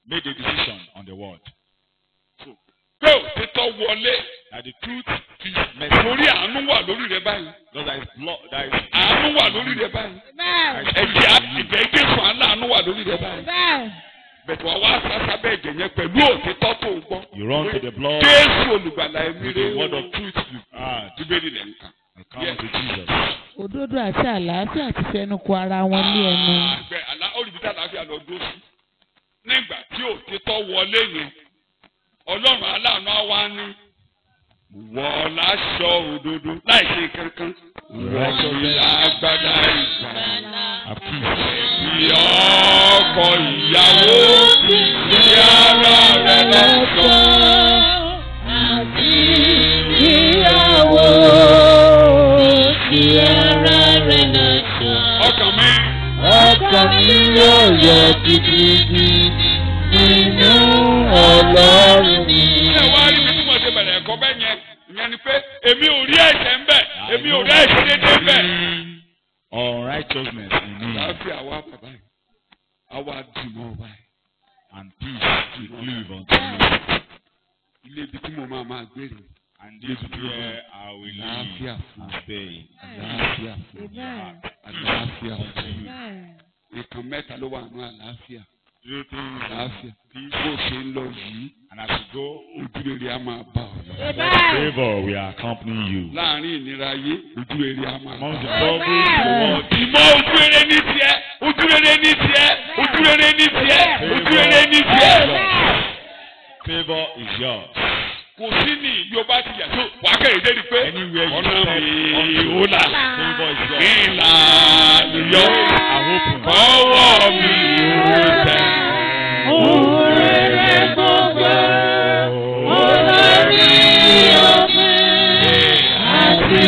made a decision on the word. Pé òtítọ́ wọlé. That the truth is mercy. Torí àánú wà lórí rẹ báyìí. Because there is blood, there is Àánú wà lórí rẹ báyìí. Ẹ̀jẹ̀ Jésù àánú wà lórí rẹ báyìí. Bẹ̀tẹ̀ wá wá sásá bẹ́ẹ̀ jẹ̀ yẹn pẹ̀lú òtítọ́ tó ń gbọ́. You run to the blood Jésù olùgbàlà ẹ̀mí with rẹ̀ the word of truth you heard. Bíbélì lẹ̀ ń kà. And come to Jesus. Òdodo àti àlàáfíà ti fẹnu kò ara wọn ní ẹnu. Àgbẹ̀ olùbíjà àlàáfíà lọ dó sí. Nígbà tí òtítọ́ wọlé yẹn, Ọlọ́run aláàánú á wá ní. Wọ̀ láṣọ òdodo láì ṣe kankan. Wọ̀ ní agbádá ìgbà. A peace. Bí ọkọ ìyàwó ní ara rẹ̀ lọ́sọ̀ọ́. Ìyàwó sí ara rẹ̀ lọ́sọ̀ọ́. Ọkàn mi yóò yọ gidigidi nínú Ọlọ́run mi. ṣé wàá rí mi tí mo ṣe bẹ̀rẹ̀ ẹ̀kọ́ bẹ́ẹ̀ yẹn ìyẹn ni pé èmi ò rí ẹ̀ṣẹ̀ ń bẹ̀ èmi ò rí ẹ̀ṣẹ̀ dédé ń bẹ̀. Unrighteousness in me. Àlàáfíà wá bàbá yìí. àwa dìmọ̀ báyìí. And peace will cleave unto you. Ilé ibi tí mo máa gbèrè. And this is where I will live and stay. Àlàáfíà fún mi. Amen. Àlàáfíà fún mi. Amen. Nǹkan mẹ́ta ló wà nínú àlàáfíà. Three things. Àlàáfíà. Bó o ṣe ń lọ yìí, And as you go, ojúrere á máa bá ọ lọ. Amen. favor will accompany you. Láàárín ìnira ayé, ojúrere á máa bá Among ọ the lọ. troubles in the world, Ìmọ̀ ojúrere ní tiẹ̀, ojúrere ní tiẹ̀, ojúrere ní tiẹ̀, ojúrere ní tiẹ̀. favor is yours. Kò sí ní Yorùbá ti yà tó wà á kẹ́rì débi pé Anywhere you ọ̀nà step mi onto, ò là. favor is yours. Ìlà nìyọ, I open. ọwọ́ mi ò tẹ̀. Òrèrè gbogbo, olórí omi, àti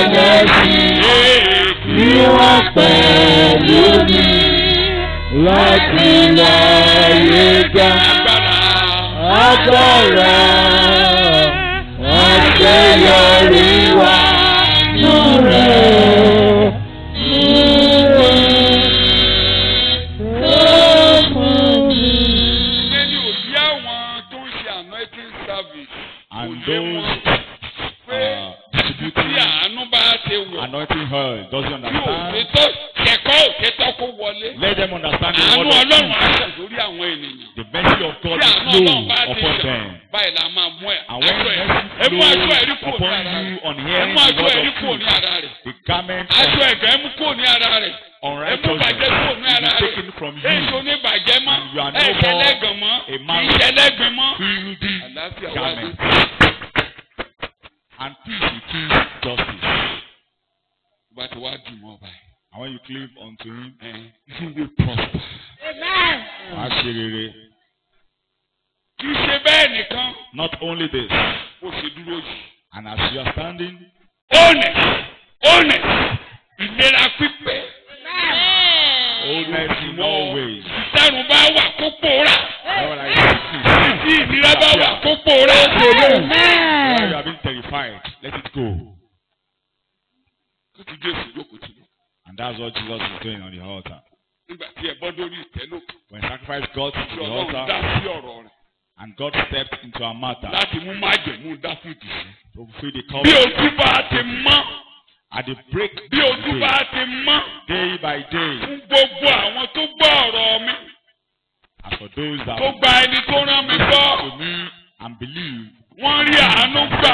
ẹlẹ́sìn tí wọ́n pẹ̀lú mi láti láyé ga. Agbára àṣeyọrí wa nù rẹ̀. Lẹ́yìn òbí àwọn tó ń ṣe anointing service kò And yé wọn those pé tí distributing àánú bá ti wọ̀ anointing oil doesn't tí understand. òtítọ́ kẹ̀kọ́ òtítọ́ kó wọlé. Let them understand the Àánú word of Ọlọ́run á truth. ṣàn lórí àwọn ènìyàn. The mercy of God Tí is àánú Ọlọ́run flow bá ti upon ṣàn them. báyìí la máa mú ẹ̀. And when Aṣọ ẹ̀ mercy ẹ mú aṣọ ẹ̀rí flows kúrò ní upon ara you rẹ̀. on Ẹ hearing mú the aṣọ word ẹ̀rí of kúrò truth, ní ara rẹ̀. the garment Aṣọ of ẹ̀gẹ́ mú kúrò ní ara rẹ̀. Ẹ mú bàjẹ́ unrighteousness kúrò ní ara will be rẹ̀. taken from Èso you. ní bàjẹ́ mọ́. And you are no Ẹ more ṣẹlẹ́gàn mọ́. a man Kì í ṣẹlẹ́gbin mọ́. Filthy Àlàáfíà wá dé. garment. And peace will keep justice. Bá ti wá dùn mọ́ báyìí. And when you cleave unto him, You will prosper. Amen. wàá ṣe rere. Kì í ṣe bẹ́ẹ̀ nìkan. Not only this, Ó ṣe dúró yìí. and as you are standing, Honest. Ìlera pípé. wholeness in all ways. Tẹ́rù bá wà kó pòórá. Wherever I see Tí ìnira bá wà kó pòórá. where you Amen. have been terrified, let it go. Kó ti Jésù jókòó tì mí. And that's what Jesus is doing on the altar. Nígbà tí ẹ bọ́ lórí ìtẹ́ lókè. When sacrifice got to Tí the Ọlọ́run dá altar, sí ọ̀rọ̀ rẹ̀. and God stepped into our matter Láti mú májẹ̀mú Dáfídì sí. to fulfill the Bí covenant. ojú bá ti mọ́. At the break Bí of ojú day, bá ti mọ́. day by day, Fún gbogbo àwọn tó gbọ́ ọ̀rọ̀ mi. as for those that Tó gba ẹni tó rán mi gbọ́. to me and believe, Wọ́n rí àánú gbà.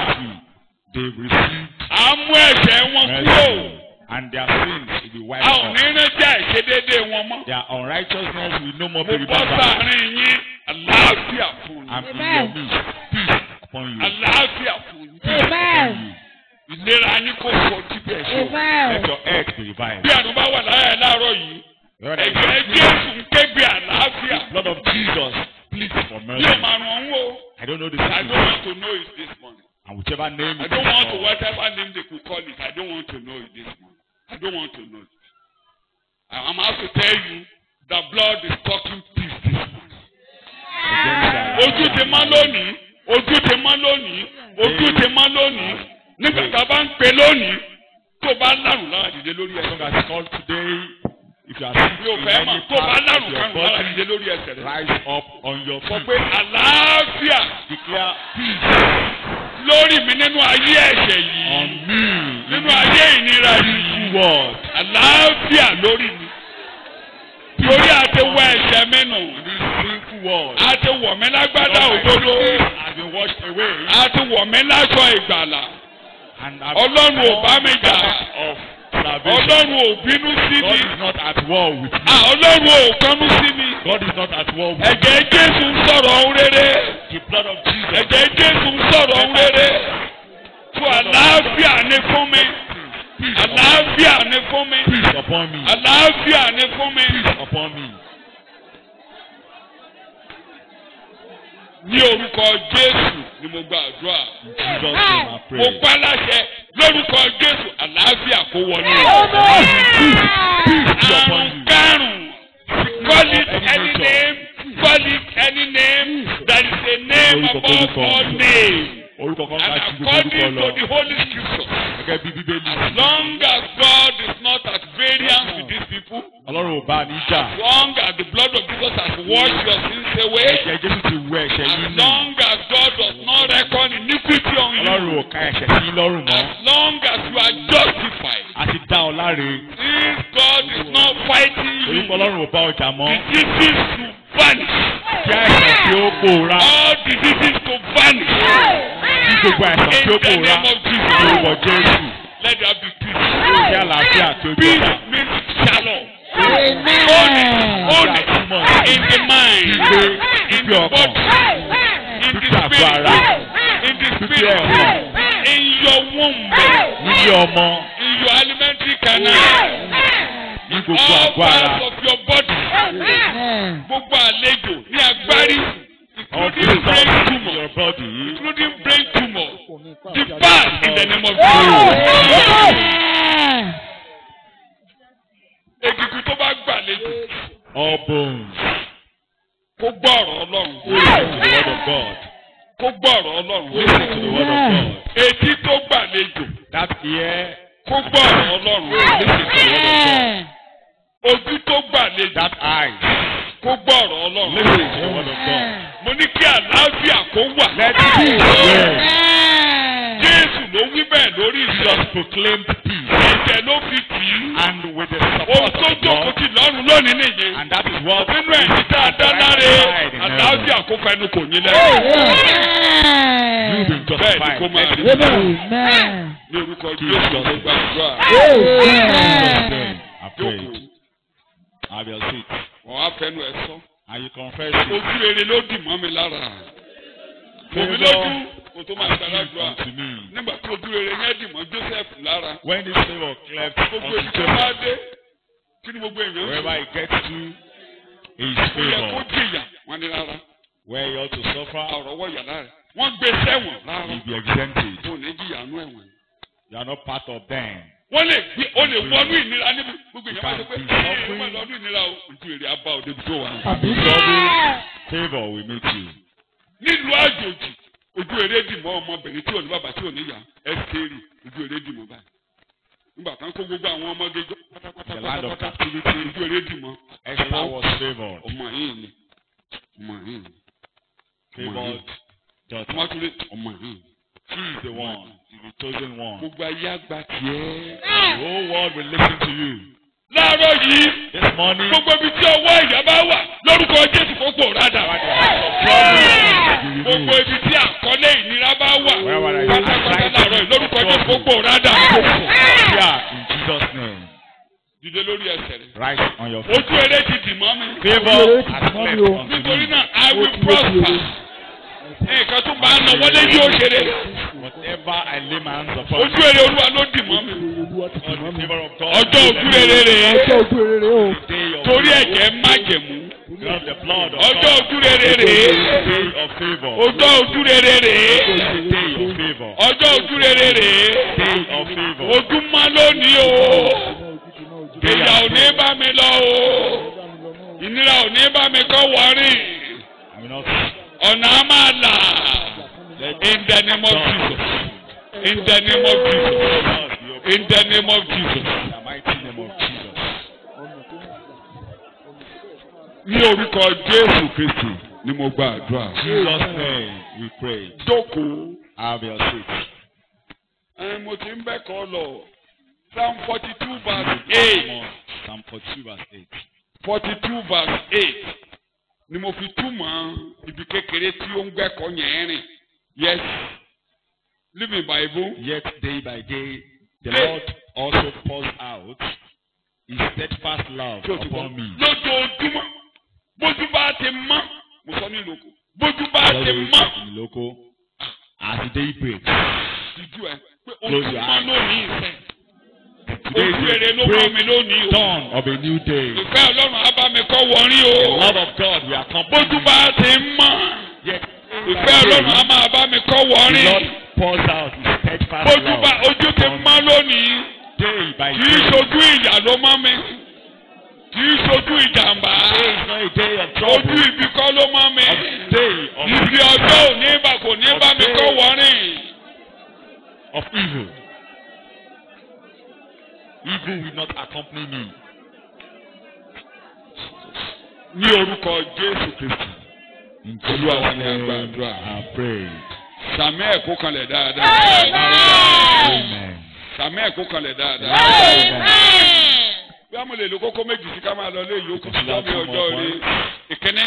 they receive À ń mú ẹ̀ṣẹ̀ wọn kúrò. mercy, and their sins will be wiped A ò ní off. rántí àìṣedéédéé wọn mọ́. Their unrighteousness will no more Mo be bọ́ remembered. sáàárín yín. Àlàáfíà fún And yín. in your midst, peace upon you. Àlàáfíà fún yín. Amen. Ìlera yín kò sọ jíbẹ̀ ṣe. Let Amen. your earth be revived. Bí àrùn bá wà láyà láàárọ̀ yìí, Wherever ẹ̀jẹ̀ there is Jésù ń kégbe àlàáfíà. the blood of Jesus, please for Bí mercy. o máa ràn wó, I don't know the I don't secret. want to know it this morning. And whichever name I it don't is want to called, whatever name they could call it. I don't want to know it this morning. I don't want to know it. I'm out to tell you the blood is talking peace this morning. Ojú ti mọ́ lónìí, ojú ti mọ́ lónìí, ojú ti mọ́ lónìí. Nígbà tá a bá ń pè lónìí, tó bá lárùn lára dìde lórí as long ẹsẹ̀. as it's called today, if you are sick Mi ò in fẹ́ mọ̀ any tó bá part of lárùn your kárùn lára body, dìde lórí ẹsẹ̀ rẹ̀. rise up on your Sọ feet. pé àlàáfíà Declare peace lórí mi nínú ayé ẹ̀ṣẹ̀ on yìí, me nínú ayé ìnira yìí. in word. Àlàáfíà lórí mi. Torí àti wọ ẹ̀ṣẹ̀ mi nù. This sinful word. A ti wọ̀ mí lágbádá òdodo. Has been washed away. A ti wọ̀ mí láṣọ ìgbàlà. And Ọlọ́run ò bá mi jà. of salvation. Ọlọ́run ò bínú sí God mi. is not at war with me. Ọlọ́run ò kánú sí mi. God is not at war with me. Ẹ̀jẹ̀ Jésù ń sọ̀rọ̀ ohun rere. The blood of Jesus. Ẹ̀jẹ̀ Jésù ń sọ̀rọ̀ ohun rere. Fún àlàáfíà ni fún mi. Àlàáfíà ni fún mi. Peace upon me. Àlàáfíà ni fún mi. Peace upon me. Ní orúkọ Jésù ni mo gba àdúrà. In Jesus' name I Mo pray. pa láṣẹ lórúkọ Jésù àlàáfíà kó wọlé. Peace be upon Àrùn you. kárùn. Call it any name. Call it any name. That is a name above all names. Orúkọ kan And ká ju gbogbo according orúkọ to the Holy Scripture, Gẹ́gẹ́ bí Bíbélì. as long as God is not at variance with this people. Ọlọ́run ò bá ní jà. As long as the blood of Jesus has washed your sins away. Ẹ̀jẹ̀ Jésù ti wẹ ẹ̀ṣẹ̀ yín As nù. long as God does not reckon iniquity on Ọlọ́run you. ò ka ẹ̀ṣẹ̀ sí yín lọ́rùn mọ́. As long as you are justified. A ti dá ọ láre. Since God is not fighting you. Orúkọ Ọlọ́run ò bá ọjà mọ́. Diseases to vanish. Kí àìsàn tí ó pòórá. All diseases to vanish. Kí gbogbo àìsàn tí ó In the pòórá. name of Jesus. Orúkọ Jésù. Let there be peace. Kí àlàáfíà tí ó Peace jọba. means shalom. Amen. Only in the mind, in the body, in the spirit, in the spirit, in your womb, Níbi ọmọ. in your alimentary canal, Ní gbogbo all àgọ́ ara. parts of your body. Amen. Gbogbo àlejò ní agbárí, All including brain parts of tumor, your body. including brain tumor. Depart in the name of Jesus. Amen. Èkìtì tó bá gbàlejò, All bones. kó gbọ́ ọ̀rọ̀ Ọlọ́run. Listen to the word of God. Kó gbọ́ ọ̀rọ̀ Ọlọ́run. Listen to the word of God. Etí tó gbàlejò, That ear. kó gbọ́ ọ̀rọ̀ Ọlọ́run. Listen to the word of God. Amen. Ojú tó gbàlejò, That eye. kó gbọ́ ọ̀rọ̀ Ọlọ́run. Listen to the word of God. Mo ní kí àlàáfíà kó wà. Let peace reign. Jésù ló wí bẹ́ẹ̀ lórí ìjọ. Jesus proclaimed peace. Ẹ̀jẹ̀ ló fi kì í. And with the Ohun support tó of jókòó God. tì lọ́rùn lónìí nìyẹn. And that is what Nínú ẹ̀yìn tá a dá láre, àlàáfíà kó fẹnu kò yín lẹ́nu. You've been Bẹ́ẹ̀ ni kó máa rí. Amen. Ní orúkọ Jésù ló gbàdúrà. Amen. I prayed. Have your seat. Wọ́n á fẹnu ẹ̀ sọ. And you confess it. Ojú rere ló dì mọ́ mi lára. Òbí lójú kò tó máa ṣàlàdúrà. Unto me. Nígbà tí ojú rere yẹn dì mọ́ Joseph lára. When this favor cleft Gbogbo unto èyí tó bá Joseph, dé. Kí ni gbogbo èèyàn ń wherever sọ? he gets to, his Ó yẹ kó favor. jìyà wọn ní rárá. Where he ought to suffer, Ọ̀rọ̀ wọ̀ yàrá rẹ̀. Wọ́n gbé sẹ́wọ̀n rárá. he'll be exempted. Kò ní jìyà nú ẹ̀wọ̀n. You are not part of them. Wọ́n lè gbé ó lè wọnú ìnira níbi gbogbo èèyàn máa sọ pé You can be ẹ̀ suffering. wọ́n lọ́dún ìnira o. Ojú èrè á bá ọ débi tó wà. Favor will meet you. Nílùú àjòjì ojú èrè dì mọ́ ọmọbìnrin tí ò ní bàbá tí ò ní ìyá Ẹ́sítérì ojú èrè dì mọ́ báyìí. Nígbà kan kó gbogbo àwọn ọmọge jọ The land of pátápátá captivity. ojú èrè dì mọ́. Esther was favored. Ọmọ yìí ni ọmọ yìí ni Favored daughter. ọmọ tó lé ọmọ yìí. She is the one, the chosen one. Gbogbo ayé àgbà tiẹ̀. The whole world will listen to you. Láàárọ̀ yìí This morning, gbogbo ibi tí ọwọ́ ìyá bá wà lórúkọ Jésù kó pòórá dà. Gbogbo ibi tí àkọlé ìnira bá wà pátápátá láàárọ̀ yìí lórúkọ Jésù kó pòórá dà. here in Jesus' name. Dìde lórí ẹsẹ̀ rẹ̀. Rise on your feet. Ojú eré ti dì mọ́ mi. Favor has cleft unto Nítorí me. náà, I will prosper. Nǹkan tó bá ń lọ wọlé yóò ṣe rere. Whatever I lay my hands upon, Ojú eré Olúwa ló dì mọ́ mi. on the favor of God. Ọjọ́ ojú rere rèé. Day of Torí ẹ̀jẹ̀ májẹ̀mú. of the blood of Ọjọ́ God. ojú rere rèé. Day of favor. Ọjọ́ ojú rere rèé. Day of favor. Ọjọ́ ojú rere rèé. Day of favor. Ojú mọ́ lónìí o. Ìyà ò ní bá mi lọ o. Ìnira ò ní bá mi kọ́ wọ́rí. I will not Ọ̀nà á máa là. In the name of Jesus. In the name of Jesus. In the name of Jesus. in the mighty name of Jesus. Ní orúkọ Jésù Kristi ni mo gba àdúrà. Jesus' name we pray. Jókòó. Have your seat. Mo ti ń bẹ́kọ̀ọ́ lọ. Psalm 42 verse 8. Psalm 42 verse 8. 42 verse 8. Ni mo fi túmọ̀ ibi kékeré tí ó ń gbẹ́kọ̀ọ́ yẹn rìn. Yes. Living Bible. Yet day by day, the Day. Lord also pours out His steadfast love upon me. Lójoojúmọ́. Bójú bá ti mọ́. Mo sọ ní ìlòkù. Bójú bá ti Always mọ́. in local, as the day breaks. Díjú ẹ pé Close your ojúmọ́ eyes. lónìí ìfẹ́. Today Ojú is èrè the ló mọ́ mi great lónìí o. dawn of a new day. Ìfẹ́ Ọlọ́run á bá mi kọ́ wọrí The o. love of God will accompany Bójú me. bá ti mọ́. Yet Ìfẹ́ Ọlọ́run á máa bá mi kọ́ the wọrí. Lord pours out His steadfast Bójú bá love ojú ti upon mọ́ me. lónìí. Day by Kì í day. ṣojú ìyà ló mọ́ mi. Kì í ṣojú ìjàmbá. Today is not a day of Ojú trouble. ibi kọ́ ló mọ́ mi. A day Ibi ọjọ́ òní bá kò ní bá mi kọ́ wọrí. of evil. Evil will not accompany me. ní orúkọ Jésù Kristi. In Olúwa wa Jesus' ni a name, gbàdúrà. I pray. Sàmì ẹ̀kọ́ kanlẹ̀ dáadáa. Amen. Sàmì ẹ̀kọ́ kanlẹ̀ dáadáa. Amen. Bí a mọ̀ lè lo kókó méjì sí ká máa lọ lé ìyókù sí Consider lọ́mí two ọjọ́ more rí. Ìkíní.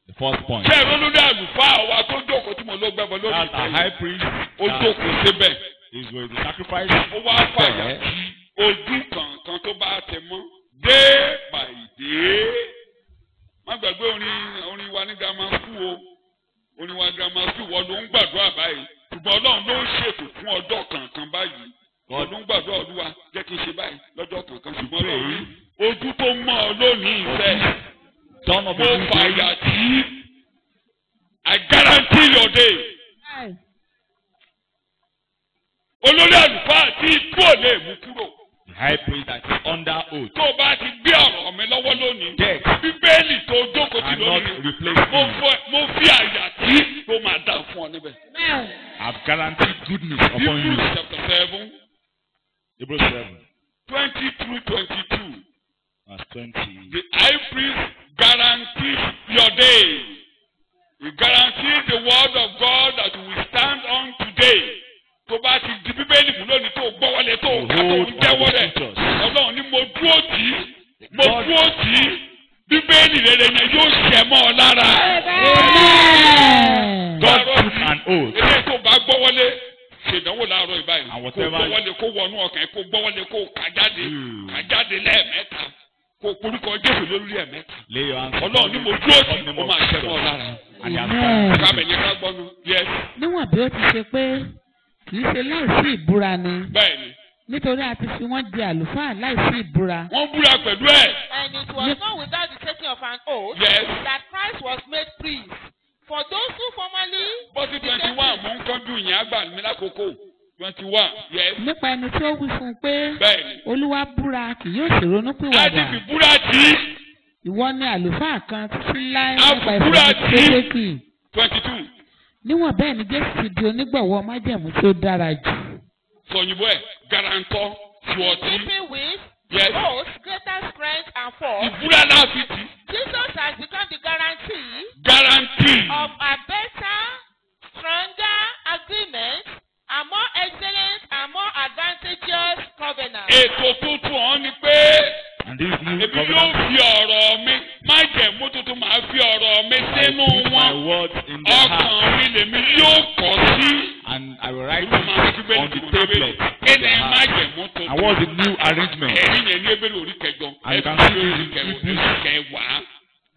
The first point. Ṣé ìrònú ní àlùfáà wa tó jókòó tí mo ló gbẹ́bọ lórí That a ìtẹ́ high yìí? priest Ó jókòó síbẹ̀. is with the sacrifice. Ó wá fàyà sí ojú kankan tó bá tẹ mọ́. Day by day. Má gbàgbé orin wa ní grammar school o. Orin wa grammar school wọ́n ló ń gbàdúrà báyìí. Ṣùgbọ́n Ọlọ́run ló ń ṣètò fún ọjọ́ kankan báyìí. Wọ́n ló ń gbàdúrà Olúwa jẹ́ kí n ṣe báyìí lọ́jọ́ kankan. Ṣùgbọ́n Ọlọ́run ojú tó mọ́ ọ lónìí ìfẹ́. Dawn of Mo a new day. fàyà tí I guarantee your day. Olórí àlùfáà tí ikú ò lè mú kúrò. The high priest that is under oath. Tó o bá ti gbé ọ̀rọ̀ mi lọ́wọ́ lónìí. Death Bíbélì tó jókòó sí cannot lónìí. replace me. Mo fi àyà tí tó máa dà fún ọ níbẹ̀. I've guaranteed goodness upon you. Hebrews chapter 7, Hebrews 7, 20 through 22. verse 20. The high priest guarantees your day. He guarantees the word of God that you will stand on today. Tó bá ti di Bíbélì mú lónìí tó gbọ́ wọlé tó ká tó ń jẹ́wọ́ rẹ̀. Ọlọ́run ni mo dúró tì í. Mo dúró tì í. Bíbélì rere yẹn yóò ṣẹ mọ́ ọ lára. God took an oath. Ilé tó bá gbọ́ wọlé ṣèdánwò láàárọ̀ ìbáyìí. And Kó whatever- gbọ́ wọlé kó wọnú ọkàn kó gbọ́ wọlé kó kà jáde lẹ́ẹ̀mẹ́ta. Kó porúkọ Jésù lórí ẹ̀mẹ́ta. Lay your hands Ọlọ́run ni mo dúró tì í. Ó máa ṣẹ mọ́ ọ lára. And he has Amen. done. Kábẹ̀ yẹn ká gbọ́nu. Yes. níwọ̀n bí ó ti ṣe pé kì í ṣe láìsí ìbúra ni Bẹ́ẹ̀ni. nítorí a ti fi wọ́n di àlùfáà láìsí ìbúra. Wọ́n búra pẹ̀lú ẹ̀. And it was not without the taking of an oath Yes. that Christ was made priest. For those who formerly Bọ́sí 21 mò ń kánjú ìyẹn àgbà mi lákòókò. 21. Yes. nípa ẹni tí ó wí fún un pé Bẹ́ẹ̀ni. Olúwa búra kì yóò sì ronú A ti pìwàdà. fi búra tì í. Ìwọ ni àlùfáà kan títí láé A nípa fi búra ìfẹ́ tì í. kéékèèké. 22. Níwọ̀n bẹ́ẹ̀ ni Jésù ti di onígbọ̀wọ́ májẹ̀mú tí ó dára jù. Sọ̀yìnbó ẹ̀ guarantor ṣùọ̀tì. keeping with Yes. both greater strength and force, Ìbúra náà fi tì í. Jesus has become the guarantee Guarantee. of a better, stronger agreement, a more excellent and more advantageous covenant. Ètò tuntun ọ̀hún ni pé And this new èmi yóò covenant, fi ọ̀rọ̀ mi májẹ̀mú tuntun máa fi ọ̀rọ̀ mi I sínú put my wọn. words in their heart, Ọkàn mi lèmi yóò kọ́ sí. and I will write Ìlú máa it fi bẹ́ẹ̀ on the ní tablet Kí of ni their heart. májẹ̀mú tuntun? And what's the new arrangement? Ẹ̀rí yẹn ní ebèrè orí kẹjọ. And you can Ẹ̀rí see orí it in kẹwàá. Hebrews. Orí kẹwàá.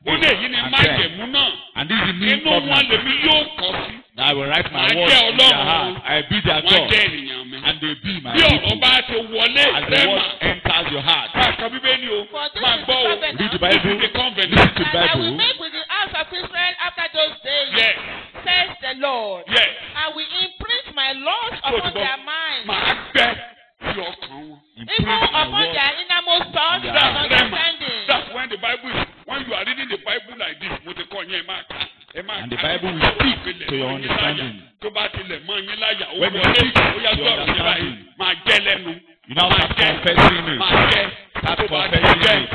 Ó lè yí ni And májẹ̀mú náà. And this is the new Inú wọn covenant. lèmi yóò kọ́ sí. That I will write my Máa words jẹ́ in their Ọlọ́run. heart. I be their Wọ́n God, jẹ́ ènìyàn mi. and they be my Bí ọ̀rọ̀ people. bá ti wọlé As the lẹ́mà. word enters your heart, Máa ka Bíbélì o. For this Máa is gbọ́ the o. covenant read the This is Bible, the covenant. listen to the that I will Bible, make with the house of Israel after those days, Yes. says the Lord. Yes. I will imprint my laws So upon the their minds, Màá gbẹ́ sí ọkàn wọn. even imprint my upon words. their innermost thoughts Yeah. and That's understanding. That's when the Bible is, when you are reading the Bible like this, mo ti kọ́ yẹn ẹ máa kà. Ẹ máa And the kà. Bible will speak Ìpìlẹ̀ to your mọ́ yín láyà. understanding. Tó bá tilẹ̀ mọ́ yín láyà, ó When you wọlé, speak ó yá to gbọ́ your ọ̀rọ̀ yẹn báyìí. understanding, Máa jẹ́ lẹ́nu. you now Máa start jẹ́. confessing it. Máa jẹ́. Start Tó bá ti confessing jẹ́. it.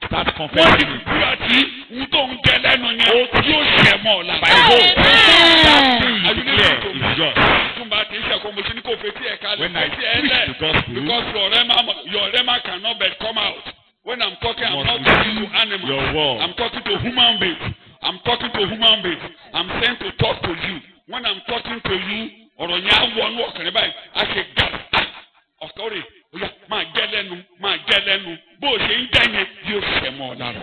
Start Wọ́n ti confessing it. fìdúrà tí ohun tó ń jẹ lẹ́nu yẹn yóò ṣẹ̀ mọ́ ọ̀la. By hope, that thing Are you you declare listening to is yours. Túnbà tí ń ṣẹ̀kọ́ mo ṣe ní kò fetí ẹ̀ kalẹ̀ When I fetí ẹ̀ preach lẹ̀ the gospel, because your rema cannot but come out. When I'm talking, I'm must not talking to receive animals. your word. I'm talking to human beings. I'm talking to human beings. I'm sent to talk to you. When I'm talking to you, ọ̀rọ̀ yẹn á wọnú ọkàn báyìí, á ṣe gà ọ̀kọ́ rẹ̀ ó yá máa jẹ́ lẹ́nu máa jẹ́ lẹ́nu bó o ṣe ń jẹ́ yẹn yóò ṣẹ̀ mọ́ ọ lára.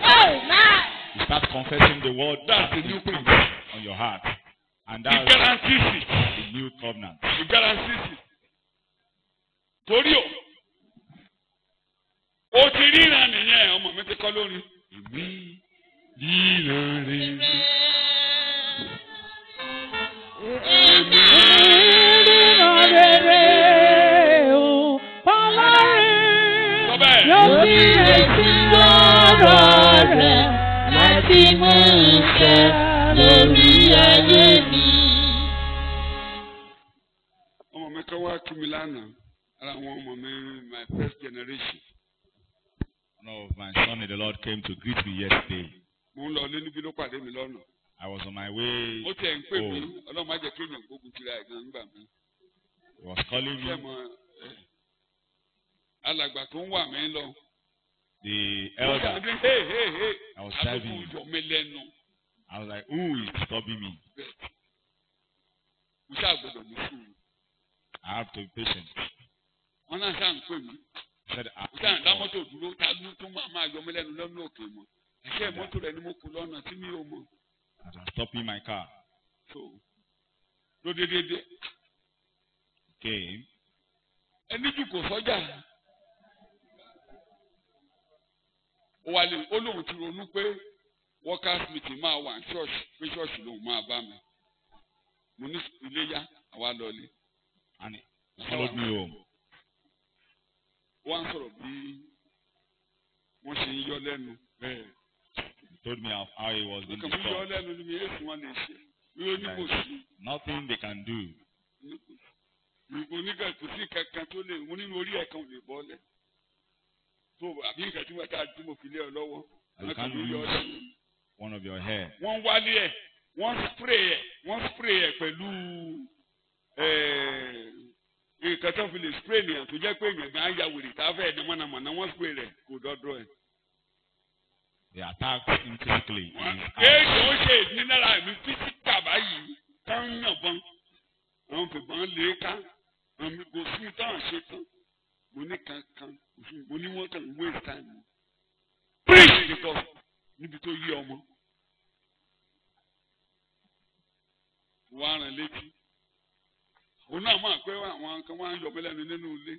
You start confessing the word That's the that new is put covenant. on your heart. And It that's guarantees it. the new covenant. It guarantees it. Torí o ti ríran nìyẹn ọmọ mi ti kọ́ lórí. Èmi ríran rẹ̀. Èmi Ìríran rere o, Ọlọ́run sọ bẹ́ẹ̀. yóò fi èsì ọ̀rọ̀ rẹ̀ láti mú ìṣe lórí ayé mi. Ọmọ mi kan wá kí mi lánàá. Ara àwọn ọmọ mi my first generation. One of my son in the Lord came to greet me yesterday. mo ń lọ lé níbi ló pàdé mi lọ́nà. I was on my way. ó tiẹ̀ ń pè mí ọlọ́run má jẹ́ kí èèyàn gbógun tira ẹ̀ gan nígbà mi. He was calling ṣé me. mo alàgbà tó ń wà mí lọ. The elder. I was driving. àbúkù yọ mí lẹ́nu. I was like, who is stopping me? mo ṣáà gbọdọ̀ ní sùúrù. I have to be patient. wọ́n náà ṣáà ń pè mí. He said, mo ṣáà ń dá mọ́tò dúró tá ló tún máa yọ mí lẹ́nu lọ́nà òkè mọ́. ẹ̀ṣẹ́ mọ́tò rẹ̀ ni mo kú lọ́nà tí mi ò mọ̀. as I'm stopping my car. so ló dédédé. Came. ẹni jù kò sọ́jà. ó lóun ti ronú pé workers meeting máa wà ní ṣọ́ọ̀ṣì pé ṣọ́ọ̀ṣì lòun máa bá mi. mo ní iléyá àwa lọlé. And he followed me home. wọ́n á sọ̀rọ̀ bí wọ́n ṣe ń yọ lẹ́nu. He told me how he was being nǹkan mi yọ disturbed. lẹ́nu ni mi èsì wọn lè ṣe. mi ò ní kò sí. Nothing they can do. mo ní kò sí kankan tó lè mo nínú orí ẹ̀kan ò lè bọ́lẹ̀. tó àbí nǹkan tí wọ́n ká tí mo fi lé ọ lọ́wọ́. You can't lose one of your hair. wọ́n wálé ẹ̀ wọ́n spray ẹ̀ pẹ̀lú nǹkan tó fi lè spray nìyẹn tó jẹ́ pé èèyàn gan ya wèrè tá a fẹ́ ẹ̀dá mọ̀nàmọ́ná wọ́n spray rẹ̀ kò dọ́dọ̀ ẹ̀. They attacked him physically. kéèyàn ó ṣe ìdínára mi físíkà báyìí ká ń yànbọn àwọn fìbọn lè ká àmì kò sí táwọn ṣe tán mo ní kankan mo ní wọ́n kàn waste time. please because níbi tó yí ọmọ wọ́n á rán létí òun náà máa pé àwọn kan wá ń yọ mí lẹ́nu nínú ilé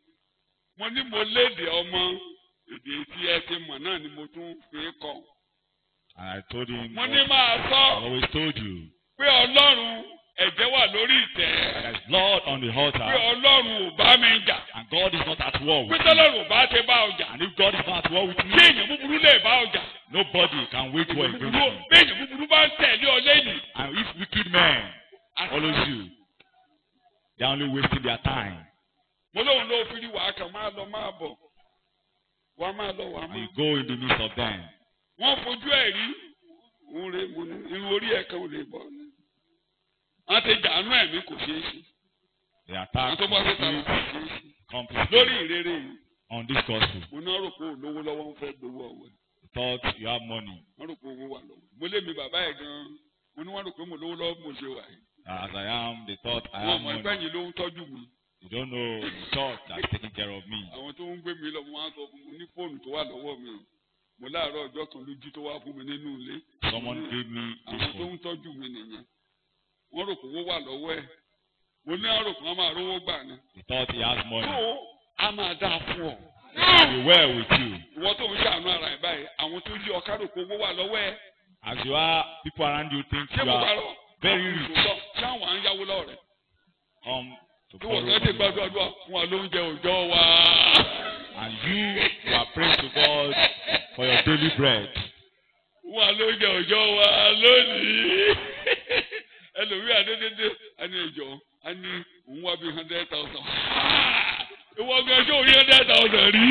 mo ní mo léde ọmọ èdè tí ẹ ti mọ̀ náà ni mo tún fi kọ́. And I told him, mo ní máa sọ I always told you, pé ọlọ́run ẹ̀jẹ̀ wà lórí ìtẹ́. there is blood on the pé altar, ọlọ́run ò bá mi jà. and God is not at war pé with me. tọ́lọ́run ò bá ti bá ọjà. And if God is not at war with tí me, èèyàn búburú lè bá ọjà. nobody can wage war against bí me. èèyàn búburú bá ń tẹ̀lé ọ lẹ́yìn. And if wicked men follow you, they are only wasting their time. mo lóun ló fi rí wàá kan máa lọ máa bọ̀ wàá máa lọ wàá And máa. you go in the midst of them. wọ́n fojú ẹ̀ rí òun rè mo ní irun orí ẹ̀ kan ò lè bọ̀. wọ́n ti dànù ẹ̀mí kò ṣeé ṣe. They àwọn attack tó bá ṣe tààrà kò ṣeé ṣe. completely lórí ìrere yìí on this gospel. mo náà rò pé olówó lọ́wọ́ ń fẹ́ gbowó ọ̀wẹ́. You thought you have money. wọ́n rò pé owó wà lọ́wọ́. mo lé mi bàbá ẹ̀ gan-an mo ní wọ́n rò pé mo lówó lọ́wọ́ mo ṣe wà yìí. As I am, they thought I wọ́n have mọ̀ money. ẹgbẹ́ yìí ló ń tọ́jú mi. You don't know the church that's taking care of me. àwọn tó ń gbé mi lọ mo máa ń sọ fún mi ní fóònù tó wà lọ́wọ́ mi. mo láàárọ̀ ọjọ́ kan lójú tó wá fún mi nínú ilé. Someone gave me this àwọn tó phone. ń tọ́jú mi nìyẹn. wọ́n rò pé owó wà lọ́wọ́ ẹ̀. mo ní àrò kan máa rówó gbà ni. He thought he has money. tó a máa dáa fún ọ. Be well with you. ìwọ tó ń ṣàánú ara ẹ̀ báyìí àwọn tó yí ọ̀ká rò pé owó wà lọ́wọ́ ẹ̀. As you are, people around you think ṣé you mo bá are rọ? very rich. ṣé àwọn à ń yáwó lọ́wọ́ rẹ̀? Come to tí wọ́n borrow fẹ́ ti money. gbàdúrà fún wa lóúnjẹ òòjọ́ wa. And you are praying to God for your daily bread. fún wa lóúnjẹ òòjọ́ wa lónìí. ẹlòmíì àdédédé ẹni ìjọ a ní òun wá bí 100,000. ìwọ gan ṣé òun 100,000 rí?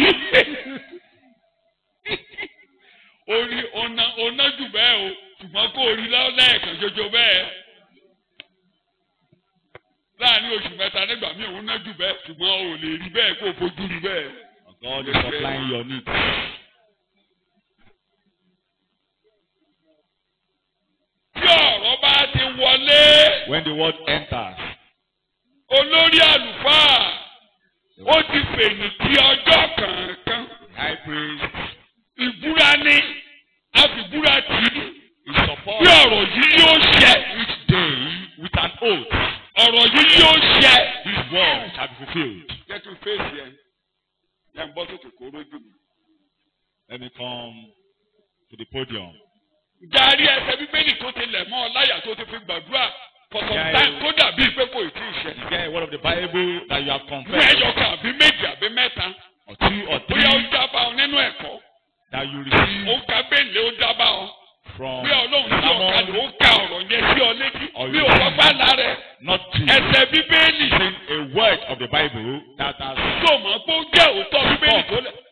orí ọ̀nà jù bẹ́ẹ̀ o ṣùgbọ́n kò rí lẹ́ẹ̀kan ṣoṣo bẹ́ẹ̀. láàrin oṣù mẹ́ta nígbà míì òun ná jù bẹ́ẹ̀ ṣùgbọ́n o ò lè rí bẹ́ẹ̀ kó o fojú rí bẹ́ẹ̀. God is supplying your needs. tí ọ̀rọ̀ bá ti wọlé. When the word enters, olórí àlùfáà ó ti fèyìntì ọjọ́ kankan. high priest ìbúra ní àfìbúra tì í. is bí supposed ọ̀rọ̀ yìí yóò ṣẹ. each day with an oath. ọ̀rọ̀ yìí yóò ṣẹ. This word shall be fulfilled. jẹ́ kí n fèsì ẹ̀ yẹn bọ́ sókè kó rójú mi. Let me come to the podium. Jàrí ẹsẹ̀ bíbélì tó ti lẹ̀ mọ́ ọ láyà tó ti fi gbàdúrà for some Yeah, time tó dàbí pé kò tí ì ṣẹ. Is there a word of the Bible that you have ní confessed, ẹyọ kan àbí méjì àbí mẹ́ta or two or bóyá ó three, dábàá ọ nínú ẹ̀kọ́ that you ó receive ka bẹ́ẹ̀lì ó dábàá ọ from bí ọlọ́run tí ọ̀kadì ó someone, ka ọ̀rọ̀ yẹn sí ọ létí Or bí you- òpópá lára ẹ̀ not two, ẹsẹ̀ bíbélì saying a word of the Bible that has tó mọ̀ pé ó jẹ́ òótọ́ bíbélì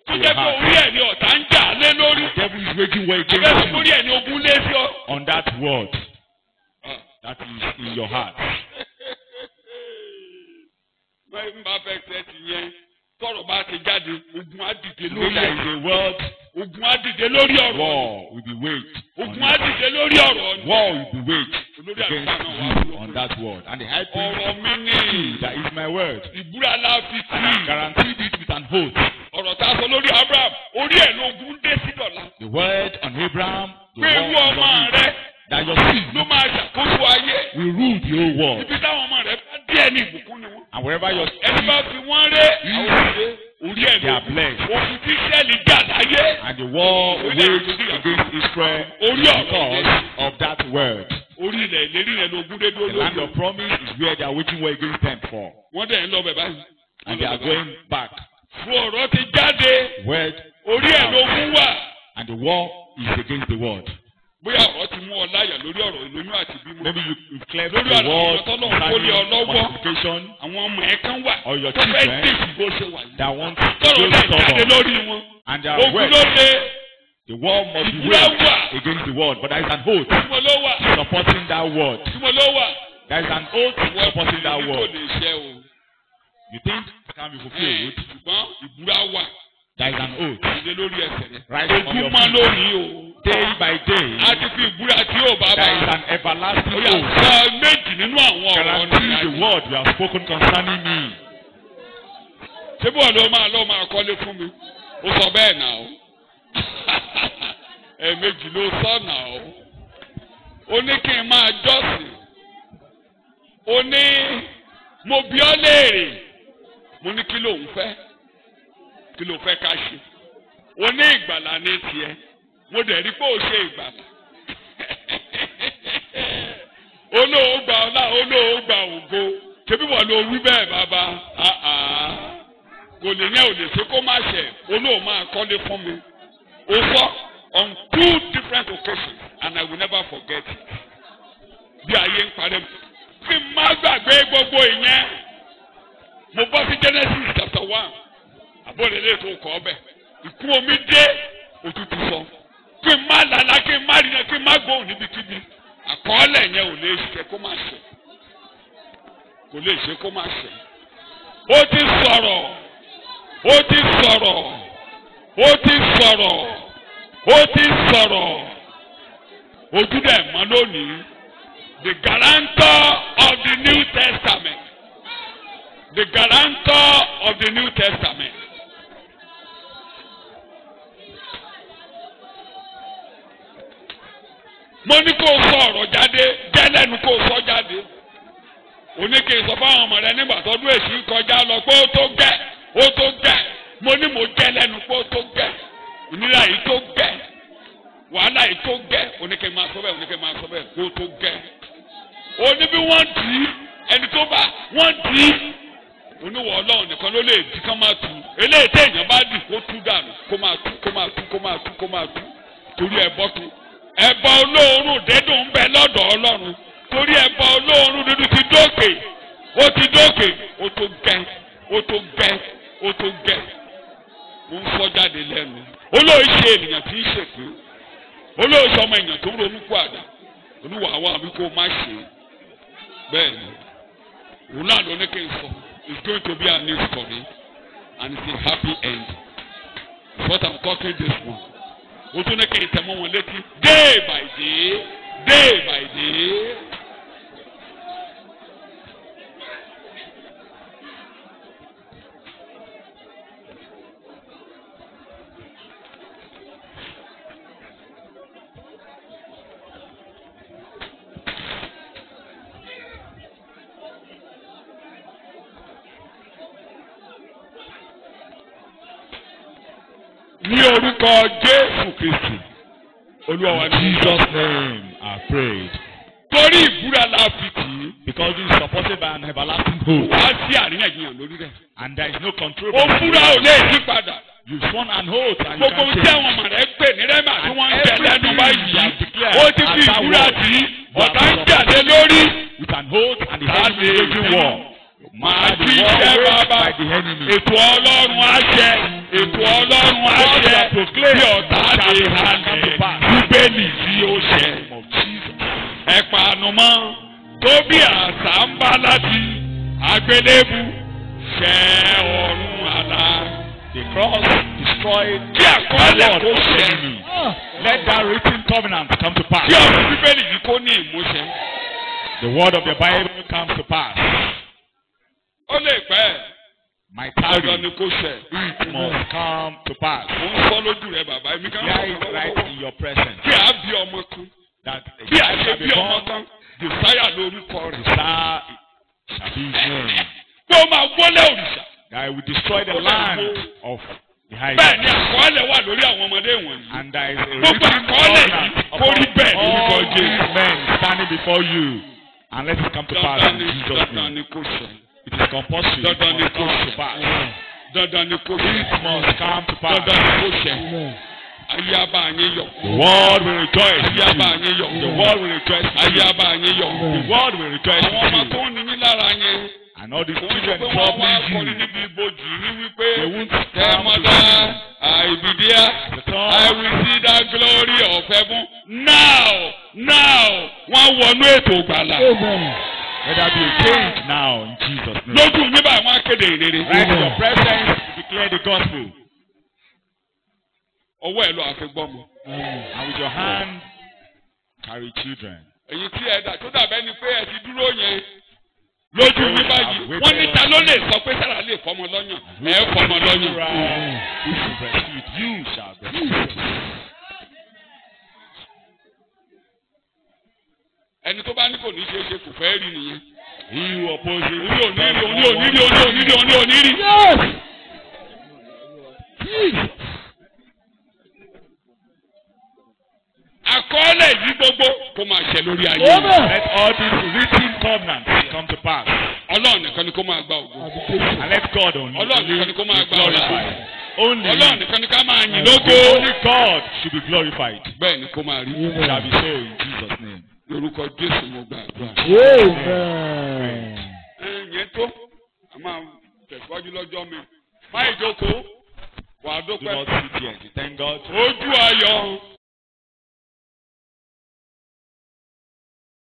tó jẹ́ pé orí ẹ̀ ni ọ̀tá ń jà lé lórí the devil is waging war against abẹ́rẹ́ you. orí ẹ̀ ni ogun lé sí on that word that is in your heart. Wọ́n bá fẹ́ tẹ́ ti yẹn tọ́rọ̀ bá ti jáde ogun á dìde When lórí there is a word, ogun á dìde lórí ọ̀rọ̀ war will be waged. ogun á dìde lórí ọ̀rọ̀ War will be waged olórí against àgbà náà wà you on that word. And the high priest ọ̀rọ̀ mi ní that is my word. ìbúra láfi And I tí guaranteed it with an oath. ọ̀rọ̀ tá a sọ lórí Abraham orí ẹ̀ lógun dé sí dọ̀la The word on Abraham, the pé word irú ọmọ on rẹ it, that your seed ló máa ṣàkóso ayé will rule the whole world. ibi táwọn ọmọ rẹ bá díẹ̀ ní ìbùkún ni wọ́n. And wherever your ẹni bá fi wọ́n ré àwọn òṣèré orí ẹ̀ they are lógun blessed. òfin tí sẹ́ẹ̀lì jà láyé And the war waged against Israel because of that word. orí ilẹ̀ ìlérí rẹ̀ lógun dé The land lórí of promise is where they are waging war against them for. wọ́n dẹ̀ ń lọ bẹ̀ báyìí. And they are going back. fún ọ̀rọ̀ ti jáde Word orí ẹ̀ lógun wà. and the war is against the word. bóyá ọ̀rọ̀ ti mú ọ láyà lórí ọ̀rọ̀ ìlóyún àti bímọ. Maybe you cleared Lórí the ọ̀rọ̀ word àwọn tọ́lọ̀ ń kólé ọ concerning lọ́wọ́. multiplication àwọn ọmọ ẹ̀ kan wà or your tó fẹ́ children dèjì bó ṣe wà yìí. that want to tọ́rọ̀ go lẹ̀ jáde stubborn. lórí wọn. And their ogun word, ló dé the war must be ìbúra waged wà against the word. But there is an oath tí mo ló wà supporting that word. tí mo ló wà. There is an oath wọ́n supporting that kò word. lè ṣe o. You think it can be fulfilled? ṣùgbọ́n ìbúra wà There is an oath. ìdílé lórí ẹsẹ̀ rẹ̀. Right on your ogun mọ́ feet. lónìí o. Day by day, a ti fi ìbúra tí yóò bá there is bá. an everlasting ó yà oath. sọ méjì nínú àwọn ọ̀rọ̀ Guarantee the ní word you have spoken concerning me. ṣé bí wọn ló máa kọ́lé fún mi ó sọ bẹ́ẹ̀ náà o ẹ̀ẹ̀mejì ló sọ náà o ó ní kí n máa jọ́sìn ó ní mo bi ọ́ léèrè mo ní kí ló ń fẹ́ kí ló fẹ́ ká ṣe ó ní ìgbàlà ní tiẹ̀ mo dẹ̀ rí pé ó ṣe ìgbàlà olóògbà ọlá olóògbà ògo ṣebí wọn ló wí bẹ́ẹ̀ bàbá kò lè yẹn ò lè ṣe kó má ṣe olóò máa kọ́lé fún mi ó sọ on 2 different occasions and I will never forget it bí ayé ń parẹ́ mi kí n má gbàgbé gbogbo ìyẹn mo bọ́ sí Genesis chapter 1 àbọ̀lélẹ́ tó kọ́ ọbẹ̀ ìkún omi dé òtútù sọ kí n má làlá kí n má rìnà kí n má gbóhùn níbikíbi àkọọ́lẹ̀ yẹn ò lè ṣe kó má ṣe kò lè ṣe kó má ṣe ó ti sọ̀rọ̀ ó ti sọ̀rọ̀ ó ti sọ̀rọ̀ ó ti sọ̀rọ̀ ojú dẹ̀ mọ́ lónìí the guarantor of the New Testament the guarantor of the New Testament. mo ní kó o sọ ọ̀rọ̀ jáde jẹ́ lẹ́nu kó o sọ jáde oníke sọ fáwọn ọmọ rẹ nígbà tọdún èsì kọjá lọ pé ó tó gẹ́ ó tó gẹ́ mo ní mo jẹ́ lẹ́nu pé ó tó gẹ́ ìnira yìí tó gẹ́ wàhálà yìí tó gẹ́ oníke máa sọ bẹ́ẹ̀ oníke máa sọ bẹ́ẹ̀ pé ó tó gẹ́ oní bí wọ́n dì í ẹni tó bá wọ́n dì í oníwọ̀ ọlọ́run nìkan ló lè dì kán máa tù eléyìí téèyàn bá dì kó tú dànù kó máa tú kó máa tú kó máa tú kó máa tú torí ẹbọ tó ẹbọ olóòórùn dédùn ń bẹ lọ́dọ̀ ọlọ́run torí ẹbọ olóòórùn dúdú ti dókè ó ti dókè ó tó gẹ́ ó tó gẹ́ ó tó gẹ́ ó ń sọ jáde lẹ́nu olóò ṣe ènìyàn tí ń ṣèké olóò ṣe ọmọ èèyàn tó ń ronú kú àdá olúwa àwọn àbí kó má ṣe bẹ́ẹ̀ ni òun náà ló ní kí n sọ it's going to be a new story and it's a happy end it's what I'm talking this morning. ó tún ní kí n tẹ̀mọ́ wọn létí day by day day by day. ní orúkọ Jésù Kristi Olúwa wa ní Jesus' name I prayed. torí ìbúra la fi tì í. Because it is supported by an everlasting hope. wá sí àríyànjiyàn lórí rẹ̀. And there is no control. ó búra ò lè yí padà. You sworn an oath and you gbogbo can't tí change. àwọn ọmọ rẹ̀ pè ní rẹ́mà tí wọ́n ń jẹ lẹ́nu báyìí declared ó ti fi ìbúra tì í ọ̀tá ń jáde lórí. With an oath and the enemy is waging war. Màá ti jẹ́ bàbá ètò Ọlọ́run á ṣẹ ètò Ọlọ́run á ṣẹ bí ọ̀tá lè halẹ̀ Bíbélì tí ó ṣẹ. ànumọ́ tó bí àṣà ń bá láti àgbélébù ṣẹ́ ọ̀run àlá. The cross destroyed Kí àkọọ́lẹ̀ kó ṣẹ. enemy. Let that written covenant come to pass. Kí ọ̀rọ̀ Bíbélì yìí kó ní ìmúṣẹ. The word of the Bible comes to pass. Ó lè pẹ́. My Dandan tarry ni kó ṣẹ. it must come to pass. Mo ń sọ lójú rẹ bàbá èmi kan Hear it right in your presence. Kí a bí ọmọ kan. That a Bí a child ṣe shall bí be ọmọ born, kan. Jòsáyà lórúkọ the rẹ̀. star shall be his name. Pé ó máa wọlé òrìṣà. That will destroy the land of the high. Bẹ́ẹ̀ ni àkọọ́lẹ̀ wà lórí àwọn ọmọdé wọ̀nyí. And there is a Gbogbo written àkọọ́lẹ̀ covenant yìí kó rí bẹ́ẹ̀ upon lórúkọ all these Jésù. men standing before you. And let it come to pass in Jesus' Dandan name. ni kò ṣẹ. It is compulsory. It Dandan ni must kò come to ṣẹ. pass. Dandan ni kò It ṣẹ. must come to pass. Dandan ni kò ṣẹ. Ayé abá yín yọ̀. The world will rejoice with Ayé abá you. yín yọ̀. The world will rejoice with Ayé you. abá yín yọ̀. The world will rejoice Àwọn ọmọ with tó you. ń ní yín lára yẹn. And all these Wọ́n sọ children pé wọ́n wá troubling kọrin you. níbi ibojì ní wípé They won't Tẹ́mọ́lá àìbìdíà I will see that glory of heaven now wọ́n wọnú ètò ìgbàlà. Let there be a change now in Jesus' name. Lójú yín báyìí wọ́n á kéde ìrere. Right in your presence, declare the gospel. Ọwọ́ ẹ̀ lọ àfigbọ́ mu. And with your hand, carry children. Èyí tí ẹ dà tó dàbẹ́ ni pé ẹ ti dúró yẹn. Lójú yín báyìí wọ́n ní ta ló lè sọ pé Sára lè fọmọ lọ́yàn. Ẹ fọmọ lọ́yàn. If you breastfeed, you shall breastfeed. Ẹni tó bá ní kò ní ṣe é ṣe kò fẹ́ rí nìyẹn. He who opposes Onírí. Àkọọ́lẹ̀ yìí gbogbo kó máa ṣẹ lórí ayé. Let all these written covenants come to pass. Ọlọ́run nìkan ni kó máa gba ògo. And let God only Ọlọ́run nìkan ni kó máa gba ọlá. glorified. Only Ọlọ́run nìkan ni ká máa yìn lógo. only God should be glorified. Bẹ́ẹ̀ ni kó máa rí. It shall be so in Jesus' name. Lórúkọ Jésù mo gbàdúrà. Yẹn tó a máa tẹ̀síwájú lọ́jọ́ mi. Má ìjókòó wàá Do dúpẹ́. not sit here. Thank God. Ojú ayọ̀